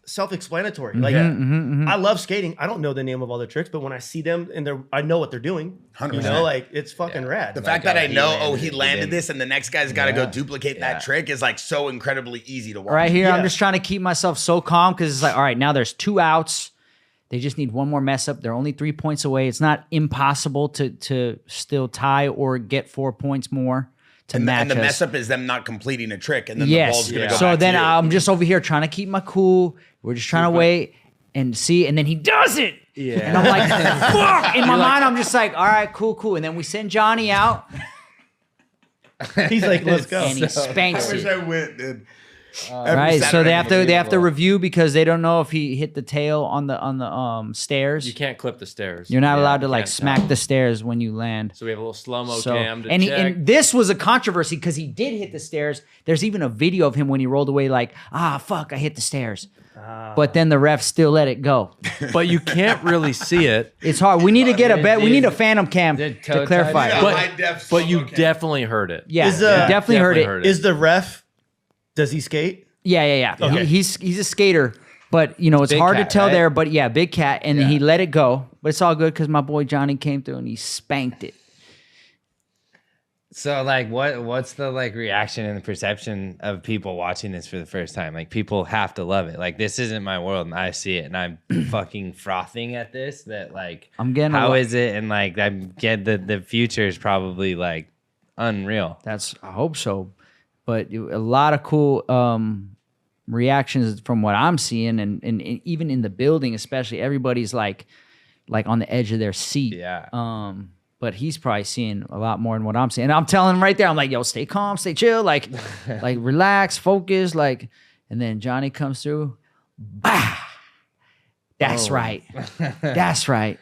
S5: self-explanatory. Like I love skating. I don't know the name of all the tricks, but when I see them and I know what they're doing.
S3: 100%.
S5: You know, like it's fucking rad.
S3: The
S5: Like,
S3: fact that I
S4: he
S3: know,
S4: landed
S3: he
S4: it, he
S3: landed
S4: didn't.
S3: this, and the next guy's got to go duplicate
S4: Yeah.
S3: that trick is like so incredibly easy to watch.
S1: Right here, I'm
S5: Yeah.
S1: just trying to keep myself so calm because it's like, all right, now there's 2 outs. They just need one more mess up. They're only 3 points away. It's not impossible to still tie or get 4 points more to
S3: And
S1: match
S3: the
S1: us.
S3: mess up is them not completing a trick, and then the ball's
S1: Yes.
S3: going to go
S1: So
S3: back
S1: then
S3: to you.
S1: I'm just over here trying to keep my cool. We're just trying to wait and see, and then he does it.
S2: Yeah.
S1: And I'm like, fuck. In my mind, I'm just like, all right, cool. And then we send Johnny out,
S5: he's like, let's go.
S1: and he spanks
S3: I wish
S1: it.
S3: I went, dude. Every
S1: Right, so
S3: Saturday
S1: they have to
S3: night.
S1: review because they don't know if he hit the tail on the stairs.
S2: You can't clip the stairs.
S1: You're not
S2: Yeah,
S1: allowed to
S2: you
S1: like
S2: can't
S1: smack
S2: tell.
S1: the stairs when you land.
S2: So we have a little slow-mo
S1: So
S2: cam to
S1: and,
S2: check.
S1: and this was a controversy because he did hit the stairs. There's even a video of him when he rolled away like, fuck, I hit the stairs. But then the ref still let it go.
S2: but you can't really see it.
S1: It's hard. We need to get a bet. We need a phantom cam
S4: Did
S1: to
S4: toe
S1: clarify.
S4: touch?
S3: Yeah,
S1: But
S3: high def
S2: But you
S3: slow-mo cam.
S2: definitely heard it.
S1: yeah,
S5: Is,
S1: definitely heard it.
S5: Is the ref? Does he skate?
S1: Yeah.
S5: Okay.
S1: He's a skater, but you know it's
S4: Big
S1: hard
S4: cat,
S1: to tell
S4: right?
S1: there. But yeah, big cat, and he let it go. But it's all good because my boy Johnny came through and he spanked it.
S4: So like what's the like reaction and the perception of people watching this for the first time? Like people have to love it. Like this isn't my world and I see it and I'm fucking frothing at this that like
S1: I'm getting a
S4: how
S1: lot-
S4: is it and like I get the future is probably like unreal.
S1: I hope so. But a lot of cool reactions from what I'm seeing, and even in the building, especially everybody's like on the edge of their seat.
S4: Yeah.
S1: But he's probably seeing a lot more than what I'm seeing. And I'm telling him right there, I'm like, yo, stay calm, stay chill, like relax, focus, like. And then Johnny comes through, bah. That's right. That's right.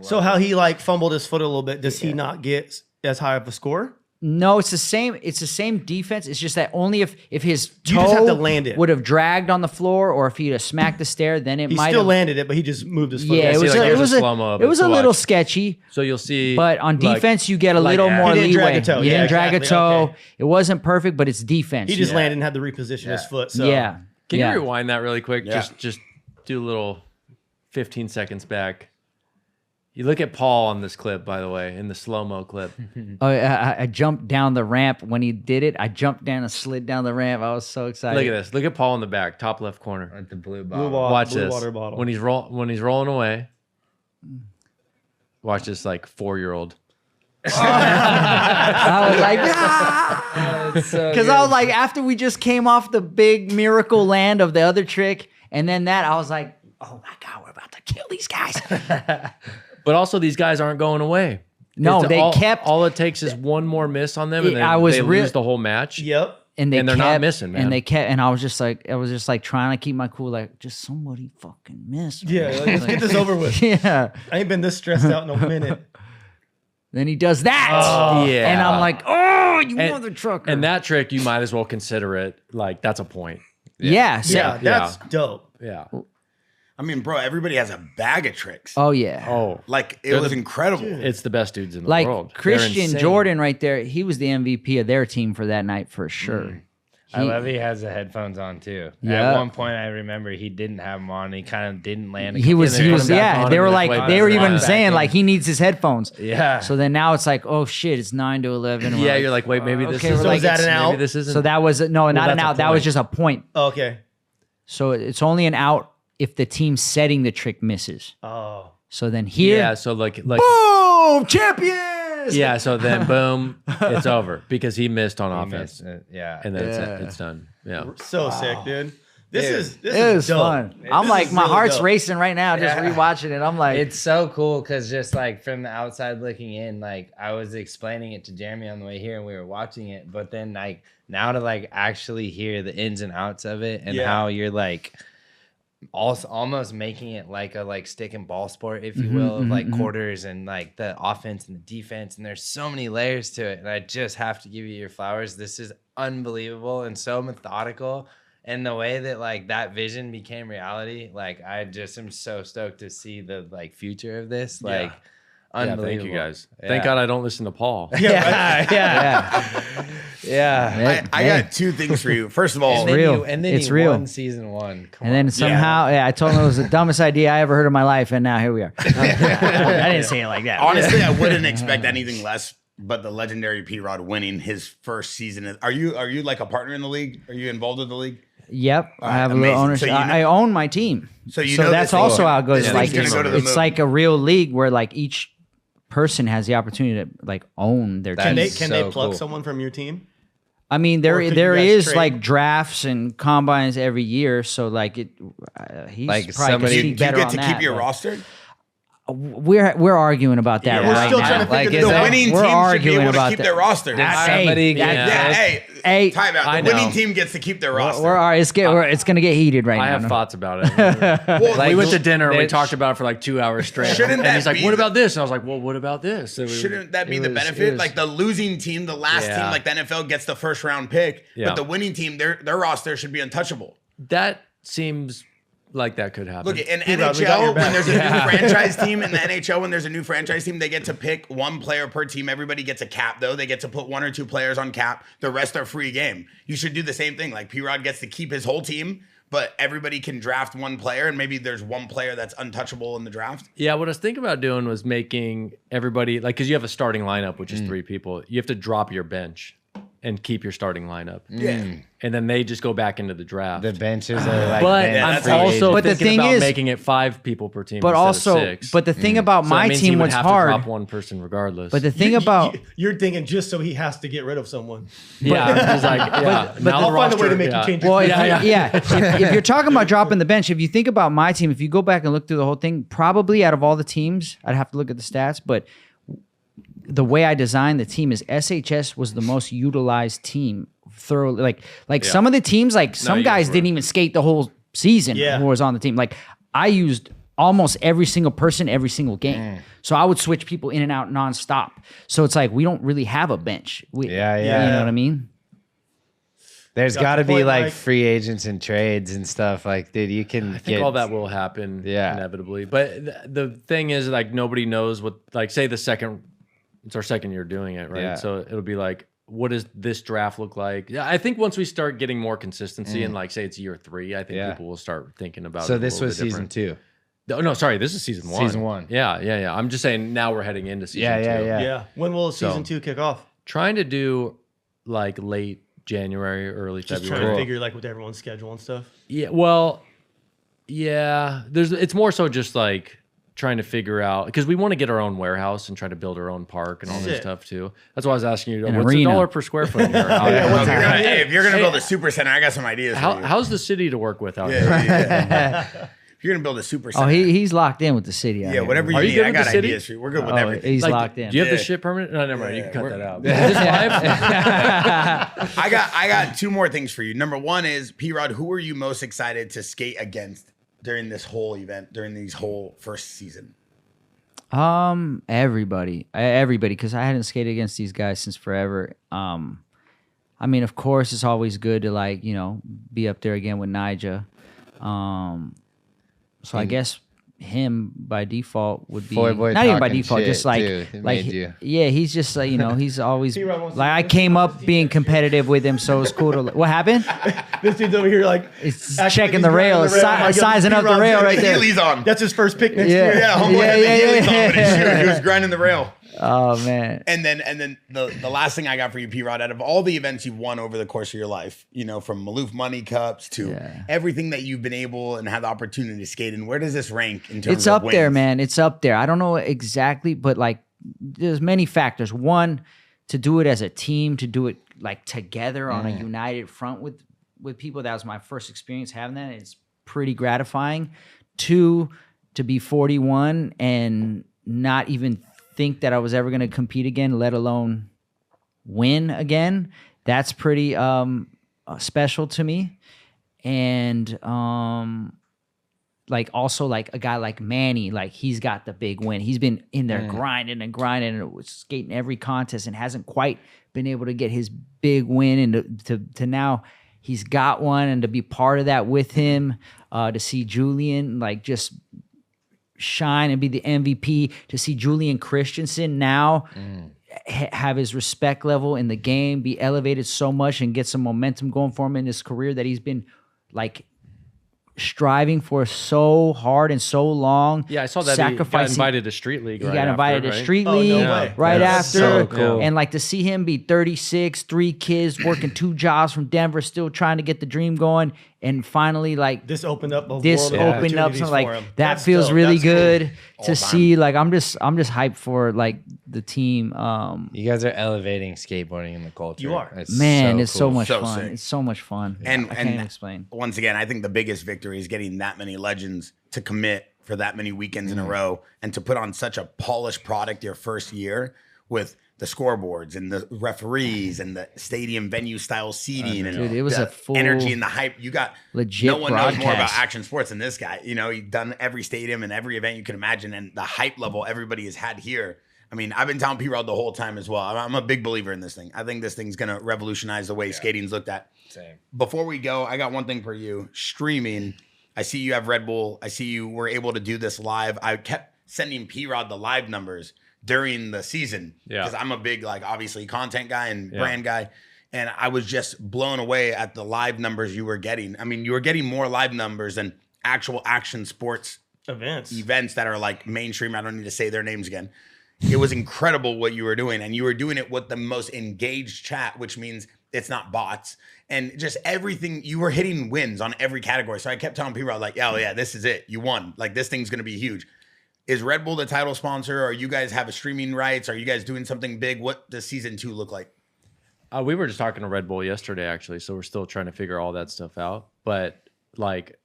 S5: So how he like fumbled his foot a little bit? Does he not get as high of a score?
S1: No, it's the same. It's the same defense. It's just that only if his toe
S5: You just have to land it.
S1: would have dragged on the floor, or if he'd have smacked the stair, then it
S5: He
S1: might
S5: still
S1: have.
S5: landed it, but he just moved his foot.
S1: Yeah,
S5: back.
S1: it
S2: see,
S1: was
S2: like,
S1: a,
S2: here's
S1: it was
S2: a
S1: a,
S2: slow-mo of
S1: it
S2: it
S1: was
S2: to
S1: a little
S2: watch.
S1: sketchy.
S2: So you'll see.
S1: But on
S2: like-
S1: defense, you get a little
S2: like,
S1: more
S5: He didn't
S1: leeway.
S5: drag a toe.
S1: You
S5: Yeah,
S1: didn't drag a
S5: exactly.
S1: toe.
S5: Okay.
S1: It wasn't perfect, but it's defense.
S5: He just landed and had to reposition his foot. So
S1: Yeah.
S2: Can
S1: yeah.
S2: you rewind that really quick?
S3: Yeah.
S2: Just do a little 15 seconds back. You look at Paul on this clip, by the way, in the slow-mo clip.
S1: Oh, I jumped down the ramp when he did it. I jumped down and slid down the ramp. I was so excited.
S2: Look at this. Look at Paul in the back, top left corner.
S4: With the blue
S5: blue,
S4: bottle.
S2: Watch
S5: blue
S2: this.
S5: water bottle.
S2: When he's rolling away. Watch this like 4-year-old.
S1: I was like, ah! Because I was like, after we just came off the big miracle land of the other trick, and then that, I was like, oh my God, we're about to kill these guys.
S2: But also, these guys aren't going away.
S1: No,
S2: It's
S1: they
S2: all,
S1: kept-
S2: All it takes is one more miss on them, and
S1: I
S2: then
S1: was
S2: they
S1: real-
S2: lose the whole match.
S5: Yep.
S1: And they're
S2: not missing, man.
S1: And they kept, and I was just like trying to keep my cool, like, just somebody fucking miss.
S5: Yeah.
S1: man.
S5: Like, let's get this over with.
S1: Yeah.
S5: I ain't been this stressed out in a minute.
S1: Then he does that.
S2: Yeah.
S1: And I'm like, oh, you
S2: And-
S1: mother trucker.
S2: And that trick, you might as well consider it like that's a point.
S1: yeah. So,
S5: Yeah, that's dope.
S2: Yeah.
S3: I mean, bro, everybody has a bag of tricks.
S1: Oh, yeah.
S2: Oh,
S3: Like, it
S2: They're
S3: was
S2: the-
S3: incredible.
S2: it's the best dudes in the
S1: Like
S2: world. They're
S1: Christian
S2: insane.
S1: Jordan right there, he was the MVP of their team for that night for sure.
S4: I love he has the headphones on too.
S1: Yeah.
S4: At one point, I remember he didn't have them on. He kind of didn't land.
S1: He was,
S2: they put him back
S1: yeah.
S2: on
S1: They
S2: and
S1: were
S2: just
S1: like,
S2: wait
S1: they were
S2: back
S1: even
S2: on.
S1: saying
S4: in.
S1: like he needs his headphones.
S4: Yeah.
S1: So then now it's like, oh shit, it's 9 to 11. and we're
S2: Yeah, you're like, wait, maybe this
S1: okay,
S2: is
S1: we're
S5: So
S1: like,
S5: is that an out?
S2: maybe this isn't.
S1: So that was no, not an
S2: that's a
S1: out. That was
S2: point.
S1: just a point.
S5: Okay.
S1: So it's only an out if the team setting the trick misses.
S5: Oh.
S1: So then here,
S2: yeah, so like
S1: boom, champions.
S2: yeah, so then boom, it's over because he missed on
S4: He
S2: offense,
S4: missed it. Yeah.
S2: and then it's done. Yeah,
S5: So sick, dude. This
S4: Dude,
S5: is
S1: It was
S5: dope.
S1: fun.
S5: This
S1: I'm like,
S5: is
S1: my
S5: really
S1: heart's
S5: dope.
S1: racing right now just
S4: Yeah.
S1: rewatching it. I'm like,
S4: It's so cool because just like from the outside looking in, like I was explaining it to Jeremy on the way here and we were watching it, but then like now to like actually hear the ins and outs of it and
S5: Yeah.
S4: how you're like also almost making it like a stick and ball sport, if you will, of like quarters and like the offense and the defense. And there's so many layers to it. And I just have to give you your flowers. This is unbelievable and so methodical. And the way that like that vision became reality, like I just am so stoked to see the like future of this. Like unbelievable.
S2: Thank you guys. Thank God I don't listen to Paul.
S4: Yeah.
S3: I got two things for you. First of all,
S4: And then
S1: real.
S4: and then
S1: It's
S4: he
S1: real.
S4: won season 1. Come
S1: And then somehow, I told him it was the dumbest idea I ever heard in my life, and now here we are. I didn't say it like that.
S3: honestly, I wouldn't expect anything less. But the legendary P-Rod winning his first season. Are you like a partner in the league? Are you involved with the league?
S1: Yep, I have a
S3: amazing.
S1: little ownership.
S3: So you know-
S1: I own my team,
S3: So you know
S1: that's
S3: this
S1: also
S3: thing-
S1: how it goes.
S3: this
S1: Like
S3: thing's gonna go to the
S1: it's
S3: moon.
S1: like a real league where like each person has the opportunity to like own their team.
S5: Can they
S4: That's
S5: can they
S4: so
S5: plug
S4: cool.
S5: someone from your team?
S1: I mean,
S5: Or
S1: there
S5: could
S1: there
S5: you guys
S1: is
S5: trade?
S1: like drafts and combines every year, so like it. He's
S4: Like
S1: probably
S4: somebody-
S1: could
S3: Do
S1: speak
S3: you
S1: better
S3: get
S1: on
S3: to
S1: that,
S3: keep your
S1: but
S3: roster?
S1: We're arguing about that
S3: Yeah. We're
S1: right
S5: still
S1: now.
S5: trying to
S4: Like,
S5: figure
S4: is
S5: this
S3: The
S5: out.
S3: winning
S1: We're
S3: team should be
S1: arguing
S3: able to
S1: about
S3: keep
S1: that.
S3: their roster.
S4: Somebody,
S3: Hey, time out.
S2: I
S3: The winning
S2: know.
S3: team gets to keep their roster.
S1: It's gonna get heated right
S2: I
S1: now.
S2: have
S1: no?
S2: thoughts about it.
S3: Well,
S2: We went to dinner and we
S4: that-
S2: talked about it for like 2 hours straight.
S3: Shouldn't
S2: and
S3: that
S2: he's like,
S3: be
S2: what
S3: the-
S2: about this? And I was like, well, what about this? So
S3: Shouldn't that be
S2: it
S3: the
S2: was- it
S3: benefit?
S2: was-
S3: Like the losing team, the last
S2: Yeah.
S3: team, like the NFL gets the first round pick,
S2: Yeah.
S3: but the winning team, their roster should be untouchable.
S2: that seems like that could happen.
S3: Look, in
S5: P-Rod, we got your
S3: NHL, when
S5: back.
S3: there's a new franchise team, in the NHL, when there's a new franchise team, they get to pick one player per team. Everybody gets a cap, though. They get to put 1 or 2 players on cap. The rest are free game. You should do the same thing. Like P-Rod gets to keep his whole team, but everybody can draft one player, and maybe there's one player that's untouchable in the draft.
S2: Yeah, what I was thinking about doing was making everybody, like, because you have a starting lineup, which is 3 people. You have to drop your bench and keep your starting lineup.
S3: Yeah.
S2: And then they just go back into the draft.
S4: The benches are like
S2: but
S4: bench
S2: I'm
S3: that's
S4: free
S3: how-
S2: also
S1: But the
S2: thinking
S1: thing
S2: about
S1: is-
S2: making it 5 people per team
S1: But
S2: instead
S1: also,
S2: of 6.
S1: but the thing about
S2: So
S1: my
S2: that means he
S1: team
S2: would
S1: was
S2: have
S1: hard.
S2: to drop one person regardless.
S1: But the thing about
S5: You're thinking just so he has to get rid of someone.
S2: yeah, I'm just like, yeah.
S1: but
S2: now
S1: the-
S2: the
S5: I'll find a way to
S2: roster-
S5: make
S2: yeah.
S5: you change
S1: well,
S5: your team.
S1: if you're talking about dropping the bench, if you think about my team, if you go back and look through the whole thing, probably out of all the teams, I'd have to look at the stats, but the way I designed the team is SHS was the most utilized team thoroughly. Like some of the teams, like some
S2: you
S1: guys
S2: were.
S1: didn't even skate the whole season
S5: Yeah.
S1: who was on the team. Like I used almost every single person every single game. So I would switch people in and out nonstop. So it's like we don't really have a bench. You
S4: Yeah.
S1: know what I mean?
S4: There's
S5: Got
S4: got to
S5: the
S4: be
S5: point,
S4: like
S5: Mike.
S4: free agents and trades and stuff. Like, dude, you can
S2: I think all that will happen
S4: Yeah.
S2: inevitably. But the thing is, like, nobody knows what, like, say it's our second year doing it, right?
S4: Yeah.
S2: So it'll be like, what does this draft look like? Yeah, I think once we start getting more consistency and, like, say it's year 3, I think
S4: Yeah.
S2: people will start thinking about it.
S4: So
S2: a
S4: this
S2: little
S4: was
S2: bit
S4: season
S2: different.
S4: 2.
S2: Oh, no, sorry, this is season 1.
S4: Season 1.
S2: Yeah. I'm just saying now we're heading into season 2.
S4: Yeah.
S5: Yeah. When will season 2 kick off?
S2: Trying to do, like, late January, early
S5: Just
S2: February.
S5: trying to figure like with everyone's schedule and stuff.
S2: Yeah, well, yeah. It's more so just like trying to figure out, because we want to get our own warehouse and try to build our own park and all this
S5: Sick.
S2: stuff too. That's why I was asking you,
S1: An
S2: what's
S1: arena.
S2: the dollar per square foot in your house?
S3: Hey, if you're gonna build a super center, I got some ideas. for you.
S2: How's the city to work with out here?
S3: Yeah. If you're gonna build a super center,
S1: Oh, he's locked in with the city. out
S3: yeah,
S1: here.
S3: whatever you
S2: Are you
S3: need,
S2: good
S3: I
S2: with
S3: got
S2: the city?
S3: ideas for you. We're good with
S1: Oh,
S3: everything.
S1: he's
S2: Like,
S1: locked in.
S2: Do you have the
S3: Yeah.
S2: shit permit? No, never mind. You can cut
S3: we're-
S2: that out. Is this live?
S3: I got 2 more things for you. Number 1 is P-Rod. Who are you most excited to skate against during this whole event, during these whole first season?
S1: Everybody, because I hadn't skated against these guys since forever. I mean, of course, it's always good to like be up there again with Nija. So I guess him by default would be
S4: Boy
S1: not even by
S4: talking
S1: default,
S4: shit,
S1: just like
S4: too. It
S1: like
S4: made you.
S1: yeah, he's just like he's always
S5: P-Rod wants to
S1: like I
S5: do
S1: came up being competitive with him, so it's cool to. What happened?
S5: This dude's over here like
S1: It's
S5: acting
S1: checking
S5: like
S1: the
S5: he's
S1: rail,
S5: driving the rail.
S1: si-
S5: Like,
S1: sizing up the rail right
S3: The
S1: there.
S3: Heelys on.
S5: that's his first pick next
S1: Yeah.
S5: year.
S3: Yeah, homeboy had the
S1: Yeah.
S3: Heelys on with his shoes. He was grinding the rail.
S1: Oh man.
S3: And then the last thing I got for you, P-Rod, out of all the events you've won over the course of your life, from Maloof Money Cups to
S1: Yeah.
S3: everything that you've been able and had the opportunity to skate in, where does this rank in terms
S1: It's
S3: of
S1: up there,
S3: wins?
S1: man. It's up there. I don't know exactly, but like there's many factors. One, to do it as a team, to do it like together on a united front with people. That was my first experience having that. It's pretty gratifying. 2, to be 41 and not even think that I was ever going to compete again, let alone win again. That's pretty special to me. And like also like a guy like Manny, like he's got the big win. He's been in there grinding and skating every contest and hasn't quite been able to get his big win. And to now he's got one, and to be part of that with him, to see Julian like just shine and be the MVP, to see Julian Christensen now have his respect level in the game, be elevated so much and get some momentum going for him in his career that he's been like striving for so hard and so long.
S2: Yeah, I saw that he got invited to Street League.
S1: He got invited to Street
S5: Oh,
S1: League
S5: no way.
S1: right
S4: That's
S1: after.
S4: so cool.
S1: And like to see him be 36, 3 kids, working 2 jobs from Denver, still trying to get the dream going. And finally, like
S5: This opened up a world of
S1: opened up
S5: opportunities
S1: something
S5: for
S1: like
S5: him.
S1: that
S5: That's
S1: feels
S5: dope.
S1: really
S5: That's cool.
S1: good
S3: All
S1: to
S3: time.
S1: see. Like I'm just hyped for like the team.
S4: You guys are elevating skateboarding in the culture.
S5: You are.
S1: Man, it's so
S4: cool.
S1: much
S3: So
S1: fun.
S3: sick.
S1: It's so much fun.
S3: And
S1: I can't even explain.
S3: Once again, I think the biggest victory is getting that many legends to commit for that many weekends in a row and to put on such a polished product your first year with the scoreboards and the referees and the stadium venue style seating and
S1: Dude, it was
S3: the
S1: a full
S3: energy and the hype. You got
S1: legit
S3: no one knows more about
S1: broadcast.
S3: action sports than this guy. You know, he's done every stadium and every event you can imagine, and the hype level everybody has had here. I mean, I've been telling P-Rod the whole time as well. I'm a big believer in this thing. I think this thing's gonna revolutionize the way skating's looked at.
S4: Same.
S3: Before we go, I got one thing for you. Streaming. I see you have Red Bull. I see you were able to do this live. I kept sending P-Rod the live numbers during the season.
S2: Yeah.
S3: Because I'm a big, like, obviously content guy and brand guy. And I was just blown away at the live numbers you were getting. I mean, you were getting more live numbers than actual action sports events that are like mainstream. I don't need to say their names again. It was incredible what you were doing. And you were doing it with the most engaged chat, which means it's not bots. And just everything, you were hitting wins on every category. So I kept telling people, like, oh yeah, this is it. You won. Like, this thing's going to be huge. Is Red Bull the title sponsor? Or you guys have a streaming rights? Are you guys doing something big? What does season 2 look like?
S2: We were just talking to Red Bull yesterday, actually. So we're still trying to figure all that stuff out. But like,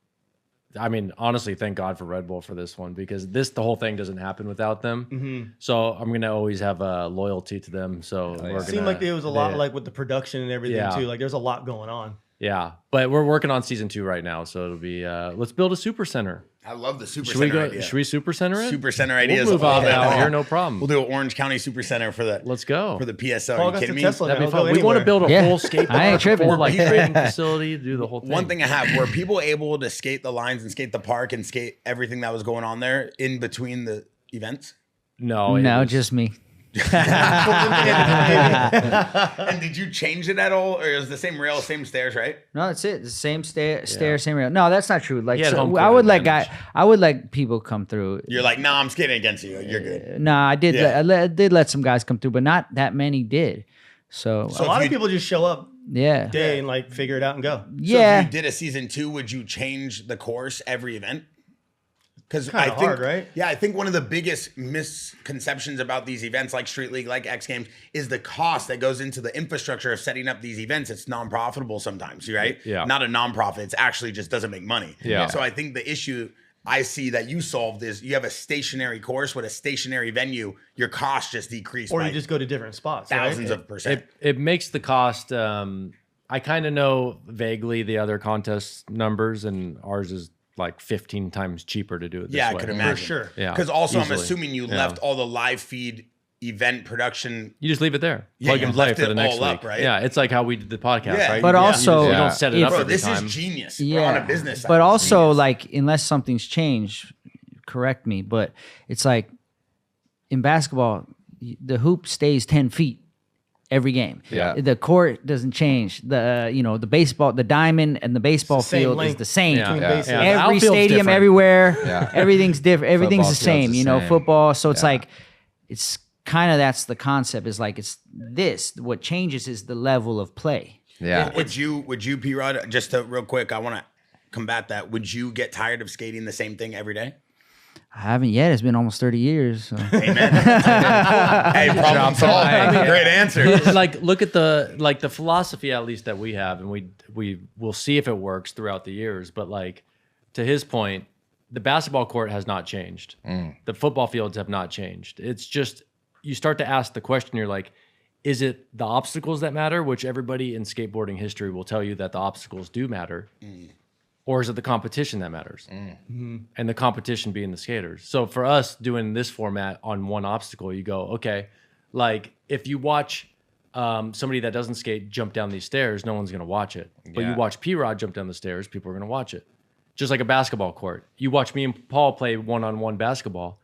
S2: I mean, honestly, thank God for Red Bull for this one, because the whole thing doesn't happen without them. So I'm going to always have a loyalty to them. So
S5: It seemed like there was a lot like with the production and everything too. Like there's a lot going on.
S2: Yeah, but we're working on season 2 right now. So it'll be, let's build a super center.
S3: I love the super
S2: Should we
S3: center
S2: go?
S3: idea.
S2: Should we super center it?
S3: Super center ideas.
S2: We'll move
S3: all
S2: on
S3: day
S2: out
S3: long.
S2: here, no problem.
S3: We'll do an Orange County super center for the
S2: Let's go.
S3: for the PSL.
S5: Paul
S3: Are you
S5: got
S3: kidding
S5: the
S3: me?
S5: Tesla.
S2: That'd be
S5: He'll
S2: fun.
S5: go
S2: We want to
S5: anywhere.
S2: build a
S1: Yeah.
S2: full skate
S1: I ain't
S2: park,
S1: tripping.
S2: full like training facility, do the whole thing.
S3: One thing I have, were people able to skate the lines and skate the park and skate everything that was going on there in between the events?
S2: No, it
S1: No,
S2: was-
S1: just me.
S3: And did you change it at all, or is it the same rail, same stairs, right?
S1: No, that's it. The same stair, same rail. No, that's not true. Like
S2: He had home
S1: I
S2: court
S1: would let
S2: advantage.
S1: I would let people come through.
S3: You're like, nah, I'm skating against you. You're good.
S1: Nah, I did.
S3: Yeah.
S1: I did let some guys come through, but not that many did. So,
S5: A lot of people just show up
S1: yeah,
S5: day and like figure it out and go.
S1: yeah.
S3: So if you did a season 2, would you change the course every event? Because I
S5: Kinda
S3: think,
S5: hard, right?
S3: Yeah, I think one of the biggest misconceptions about these events like Street League, like X Games, is the cost that goes into the infrastructure of setting up these events. It's non-profitable sometimes, right?
S2: Yeah.
S3: Not a non-profit. It's actually just doesn't make money.
S2: Yeah.
S3: So I think the issue I see that you solved is you have a stationary course with a stationary venue. Your cost just decreased
S5: Or
S3: by
S5: you just go to different spots.
S3: thousands
S5: right?
S3: of percent.
S2: it makes the cost. I kind of know vaguely the other contest numbers, and ours is like 15 times cheaper to do it this
S3: Yeah, I
S2: way.
S3: could imagine.
S5: For sure.
S2: Yeah,
S3: Because also,
S2: easily.
S3: I'm assuming you
S2: Yeah.
S3: left all the live feed event production.
S2: You just leave it there.
S3: Yeah,
S2: Plug
S3: you
S2: and play
S3: left
S2: for
S3: it
S2: the next
S3: all up,
S2: week.
S3: right?
S2: Yeah, it's like how we did the podcast,
S3: Yeah.
S2: right?
S1: But
S2: You
S1: also-
S2: you
S1: Yeah.
S2: don't set it up
S3: Bro,
S2: every
S3: this
S2: time.
S3: is genius.
S1: Yeah,
S3: We're on a business side.
S1: but
S3: It's
S1: also
S3: genius.
S1: like unless something's changed, correct me. But it's like in basketball, the hoop stays 10 feet every game.
S4: Yeah.
S1: The court doesn't change. The baseball, the diamond and the baseball
S5: It's the same
S1: field is
S5: length
S1: the same.
S2: Yeah.
S5: between
S4: Yeah.
S5: bases.
S2: Yeah. The
S1: Every
S2: outfield's
S1: stadium,
S2: different.
S1: everywhere,
S4: Yeah.
S1: everything's different. Everything's
S4: Football
S1: the same.
S4: field's the
S1: You know,
S4: same.
S1: football. So it's
S4: Yeah.
S1: like it's kind of that's the concept. Is like it's this. What changes is the level of play.
S4: Yeah.
S3: would you, P-Rod, just to real quick, I want to combat that. Would you get tired of skating the same thing every day?
S1: I haven't yet. It's been almost 30 years. So.
S3: Amen. Hey, problem solved. Great answer.
S2: Like, look at the philosophy at least that we have, and we will see if it works throughout the years. But like, to his point, the basketball court has not changed. The football fields have not changed. It's just you start to ask the question. You're like, is it the obstacles that matter? Which everybody in skateboarding history will tell you that the obstacles do matter. or is it the competition that matters? And the competition being the skaters. So for us doing this format on one obstacle, you go, okay, like if you watch somebody that doesn't skate jump down these stairs, no one's going to watch it. But you watch P-Rod jump down the stairs, people are going to watch it. Just like a basketball court. You watch me and Paul play one-on-one basketball.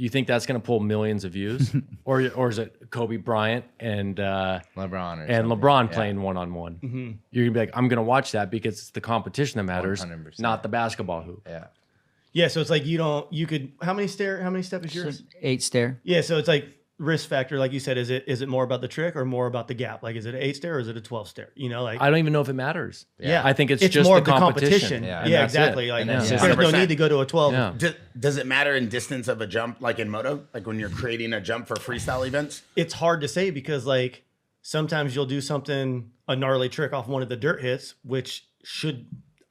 S2: You think that's going to pull millions of views? or is it Kobe Bryant and LeBron playing one-on-one? You're going to be like, I'm going to watch that because it's the competition that matters,
S4: 100%.
S2: not the basketball hoop.
S5: Yeah, so it's like how many step is yours?
S1: 8 stair.
S5: Yeah, so it's like risk factor, like you said, is it more about the trick or more about the gap? Like, is it an 8 stair or is it a 12 stair? You know, like
S2: I don't even know if it matters.
S5: Yeah.
S2: I think it's just
S5: more
S2: the
S5: of the competition.
S2: Yeah,
S5: Yeah, exactly. Like,
S4: And
S5: there's
S4: that's
S5: no
S3: 100%.
S5: need to go to a 12.
S2: Yeah.
S3: Does it matter in distance of a jump, like in moto, like when you're creating a jump for freestyle events?
S5: It's hard to say because like sometimes you'll do a gnarly trick off one of the dirt hits, which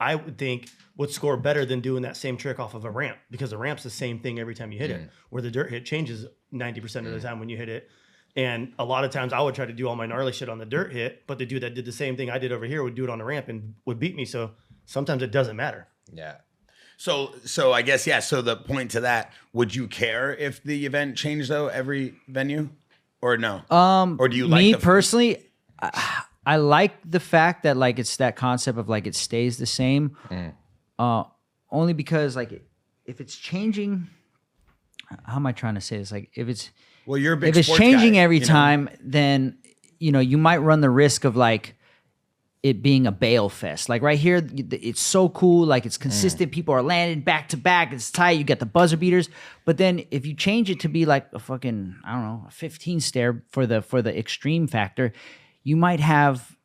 S5: I would think would score better than doing that same trick off of a ramp, because the ramp's the same thing every time you hit it, where the dirt hit changes 90% of the time when you hit it. And a lot of times I would try to do all my gnarly shit on the dirt hit, but the dude that did the same thing I did over here would do it on the ramp and would beat me. So sometimes it doesn't matter.
S4: Yeah.
S3: So I guess, yeah. So the point to that, would you care if the event changed though, every venue, or no? Or do you like
S1: me personally? I like the fact that like it's that concept of like it stays the same, only because like if it's changing, how am I trying to say this? Like if it's
S3: you're a big
S1: if it's
S3: sports
S1: changing
S3: guy,
S1: every
S3: you know?
S1: time, then you might run the risk of like it being a bail fest. Like right here, it's so cool. Like it's consistent. People are landing back to back. It's tight. You get the buzzer beaters. But then if you change it to be like a fucking, I don't know, a 15 stair for the extreme factor, you might have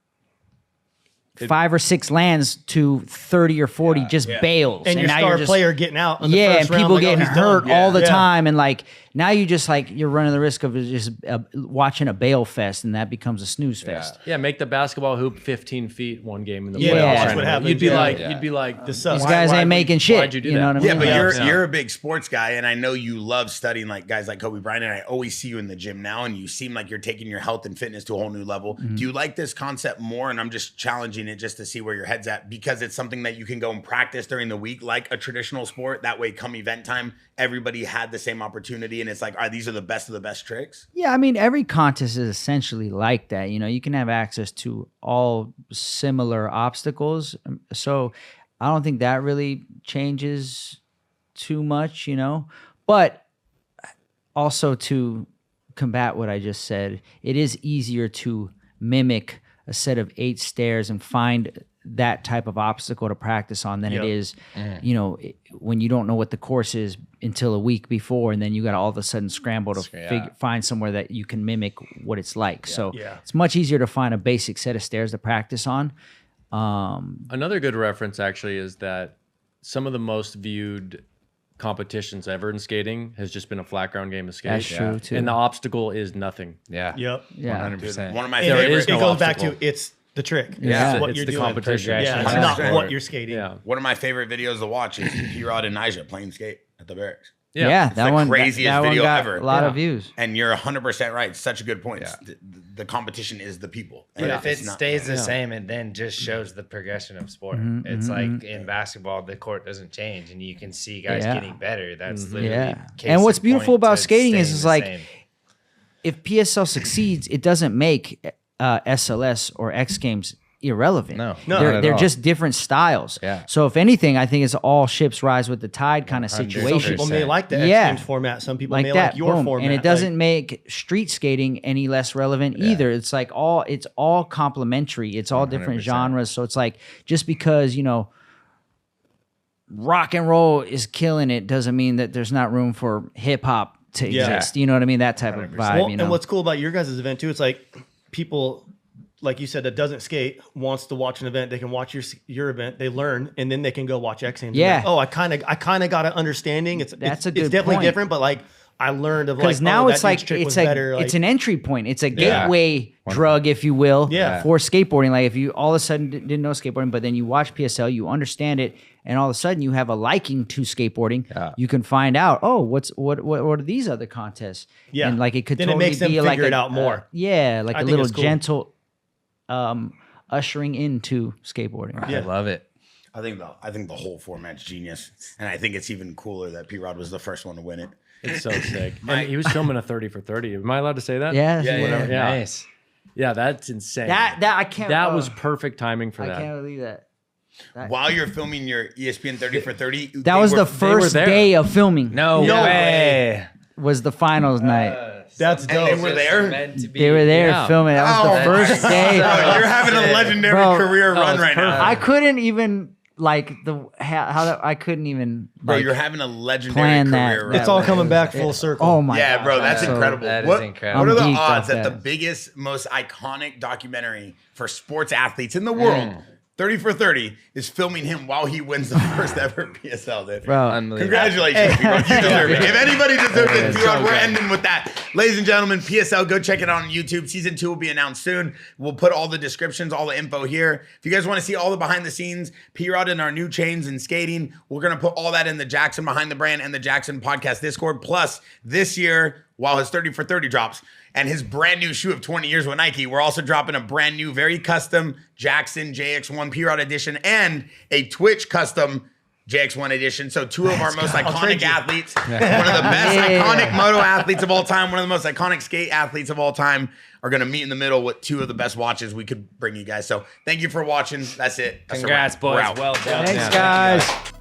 S1: 5 or 6 lands to 30 or 40 just bails.
S5: And your
S1: now
S5: star
S1: you're just,
S5: player getting out. In the
S1: yeah,
S5: first
S1: and people
S5: round, like,
S1: getting
S5: he's done.
S1: hurt all the
S5: Yeah.
S1: time. And like now you just like you're running the risk of just watching a bail fest, and that becomes a snooze fest.
S2: Yeah, make the basketball hoop 15 feet one game in the
S5: Yeah,
S2: playoffs.
S1: that's
S2: tournament.
S5: what happens,
S2: You'd be
S5: yeah.
S2: like,
S4: Yeah.
S2: you'd be like,
S5: This sucks.
S1: These guys ain't making shit.
S2: Why'd you do that?
S1: know what I mean?
S3: Yeah, but
S2: Yeah.
S3: you're a big sports guy, and I know you love studying like guys like Kobe Bryant, and I always see you in the gym now, and you seem like you're taking your health and fitness to a whole new level. Do you like this concept more? And I'm just challenging it just to see where your head's at, because it's something that you can go and practice during the week like a traditional sport. That way, come event time, everybody had the same opportunity, and it's like, all right, these are the best of the best tricks.
S1: Yeah, I mean, every contest is essentially like that. You can have access to all similar obstacles. So I don't think that really changes too much, But also to combat what I just said, it is easier to mimic a set of 8 stairs and find that type of obstacle to practice on than it is, when you don't know what the course is until a week before, and then you got to all of a sudden scramble to find somewhere that you can mimic what it's like. So it's much easier to find a basic set of stairs to practice on.
S2: Another good reference actually is that some of the most viewed competitions ever in skating has just been a flat ground game of skate.
S1: That's true too.
S2: And the obstacle is nothing.
S4: Yeah.
S5: Yep.
S1: Yeah.
S4: 100%.
S3: One of my
S5: And
S3: favorite.
S2: is
S5: it
S2: no
S5: goes back
S2: obstacle.
S5: to it's the trick.
S1: Yeah.
S5: It's what
S2: It's
S5: you're
S2: the
S5: doing.
S2: competition.
S5: Yeah, it's
S3: 100%.
S5: not what you're skating.
S2: Yeah.
S3: One of my favorite videos to watch is P-Rod and Nyjah playing skate at the barracks.
S1: Yeah,
S3: It's
S1: that
S3: the
S1: one
S3: craziest
S1: that one
S3: video
S1: got
S3: ever.
S1: a lot of
S2: Yeah.
S1: views.
S3: And you're 100% right. Such a good point.
S4: Yeah.
S3: The competition is the people.
S4: But
S3: And
S4: if it
S3: it's not-
S4: stays the same, it then just shows the progression of sport. It's like in basketball, the court doesn't change, and you can see guys
S1: Yeah.
S4: getting better. That's literally
S1: Yeah.
S4: case
S1: And what's
S4: in
S1: beautiful
S4: point
S1: about
S4: to
S1: skating
S4: staying
S1: is
S4: the
S1: like
S4: same.
S1: if PSL succeeds, it doesn't make SLS or X Games irrelevant.
S4: No,
S1: they're,
S4: not at
S1: they're
S4: all.
S1: just different styles.
S4: Yeah.
S1: So if anything, I think it's all ships rise with the tide kind of
S4: 100%.
S5: Some
S1: situation.
S5: people may like the
S1: Yeah.
S5: X Games format. Some people
S1: Like
S5: may
S1: that,
S5: like your
S1: boom.
S5: format.
S1: And it
S5: Like,
S1: doesn't make street skating any less relevant either. It's like it's all complementary. It's all different
S4: 100%.
S1: genres. So it's like just because rock and roll is killing it doesn't mean that there's not room for hip hop to
S5: Yeah.
S1: exist. You know what I mean? That type of
S4: 100%.
S1: vibe.
S5: Well, and what's cool about your guys' event too, it's like people, like you said, that doesn't skate wants to watch an event. They can watch your event, they learn, and then they can go watch X Games.
S1: Yeah.
S5: Oh, I kind of got an understanding. It's
S1: good
S5: definitely
S1: point.
S5: different, but like I learned of like
S1: because now
S5: that
S1: it's like
S5: dude's trick
S1: it's
S5: was
S1: a
S5: better, like,
S1: it's an entry point. It's a gateway drug, if you will,
S5: Yeah.
S1: for skateboarding. Like if you all of a sudden didn't know skateboarding, but then you watch PSL, you understand it, and all of a sudden you have a liking to skateboarding.
S4: Yeah.
S1: You can find out, what are these other contests?
S5: Yeah.
S1: And like it could
S5: Then it
S1: totally
S5: makes them
S1: be like
S5: figure it out more.
S1: Like
S5: I
S1: a
S5: think
S1: little
S5: it's cool.
S1: gentle ushering into skateboarding.
S4: I love it.
S3: I think the whole format's genius, and I think it's even cooler that P-Rod was the first one to win it.
S2: It's so sick. And he was filming a 30 for 30. Am I allowed to say that?
S1: Yeah.
S2: Whatever. Yeah.
S4: Nice.
S2: Yeah, that's insane.
S1: That I can't.
S2: That was perfect timing for
S1: I
S2: that.
S1: can't believe that.
S3: While you're filming your ESPN 30 for 30,
S1: That was the first
S2: there.
S1: day of filming.
S4: No way.
S1: Was the finals night.
S5: That's
S3: and
S5: dope.
S3: they were there.
S1: They were there
S2: Yeah.
S1: filming. That was the first day.
S3: Bro, you're having a legendary
S1: Bro,
S3: career run
S2: it's
S3: right now.
S1: I couldn't even how that I couldn't even
S3: Bro,
S1: like,
S3: you're having a legendary
S1: plan that.
S3: career run.
S5: It's all coming back full circle.
S1: Oh my
S3: Yeah,
S1: god.
S3: bro, that's
S1: So-
S3: incredible.
S4: That is
S3: What
S4: incredible.
S3: are the
S1: I'm geeked
S3: odds
S1: off
S3: that the
S1: that.
S3: biggest, most iconic documentary for sports athletes in the world, 30 for 30, is filming him while he wins the first ever PSL, dude?
S1: Bro,
S4: Unbelievable.
S3: Congratulations, P-Rod. You deserve it. If anybody deserves it, P-Rod,
S2: so
S3: we're
S2: good.
S3: ending with that. Ladies and gentlemen, PSL, go check it out on YouTube. Season 2 will be announced soon. We'll put all the descriptions, all the info here. If you guys want to see all the behind the scenes, P-Rod and our new chains and skating, we're going to put all that in the Jaxxon Behind the Brand and the Jaxxon Podcast Discord. Plus, this year, while his 30 for 30 drops, and his brand new shoe of 20 years with Nike, we're also dropping a brand new, very custom Jaxxon JX1 P-Rod edition and a Twitch custom JX1 edition. So two of our most iconic athletes, one of the best iconic moto athletes of all time, one of the most iconic skate athletes of all time, are going to meet in the middle with two of the best watches we could bring you guys. So thank you for watching. That's it. That's a
S4: Congrats,
S3: wrap. We're
S4: boys.
S3: out.
S4: Well done.
S1: thanks
S2: Yeah,
S1: guys.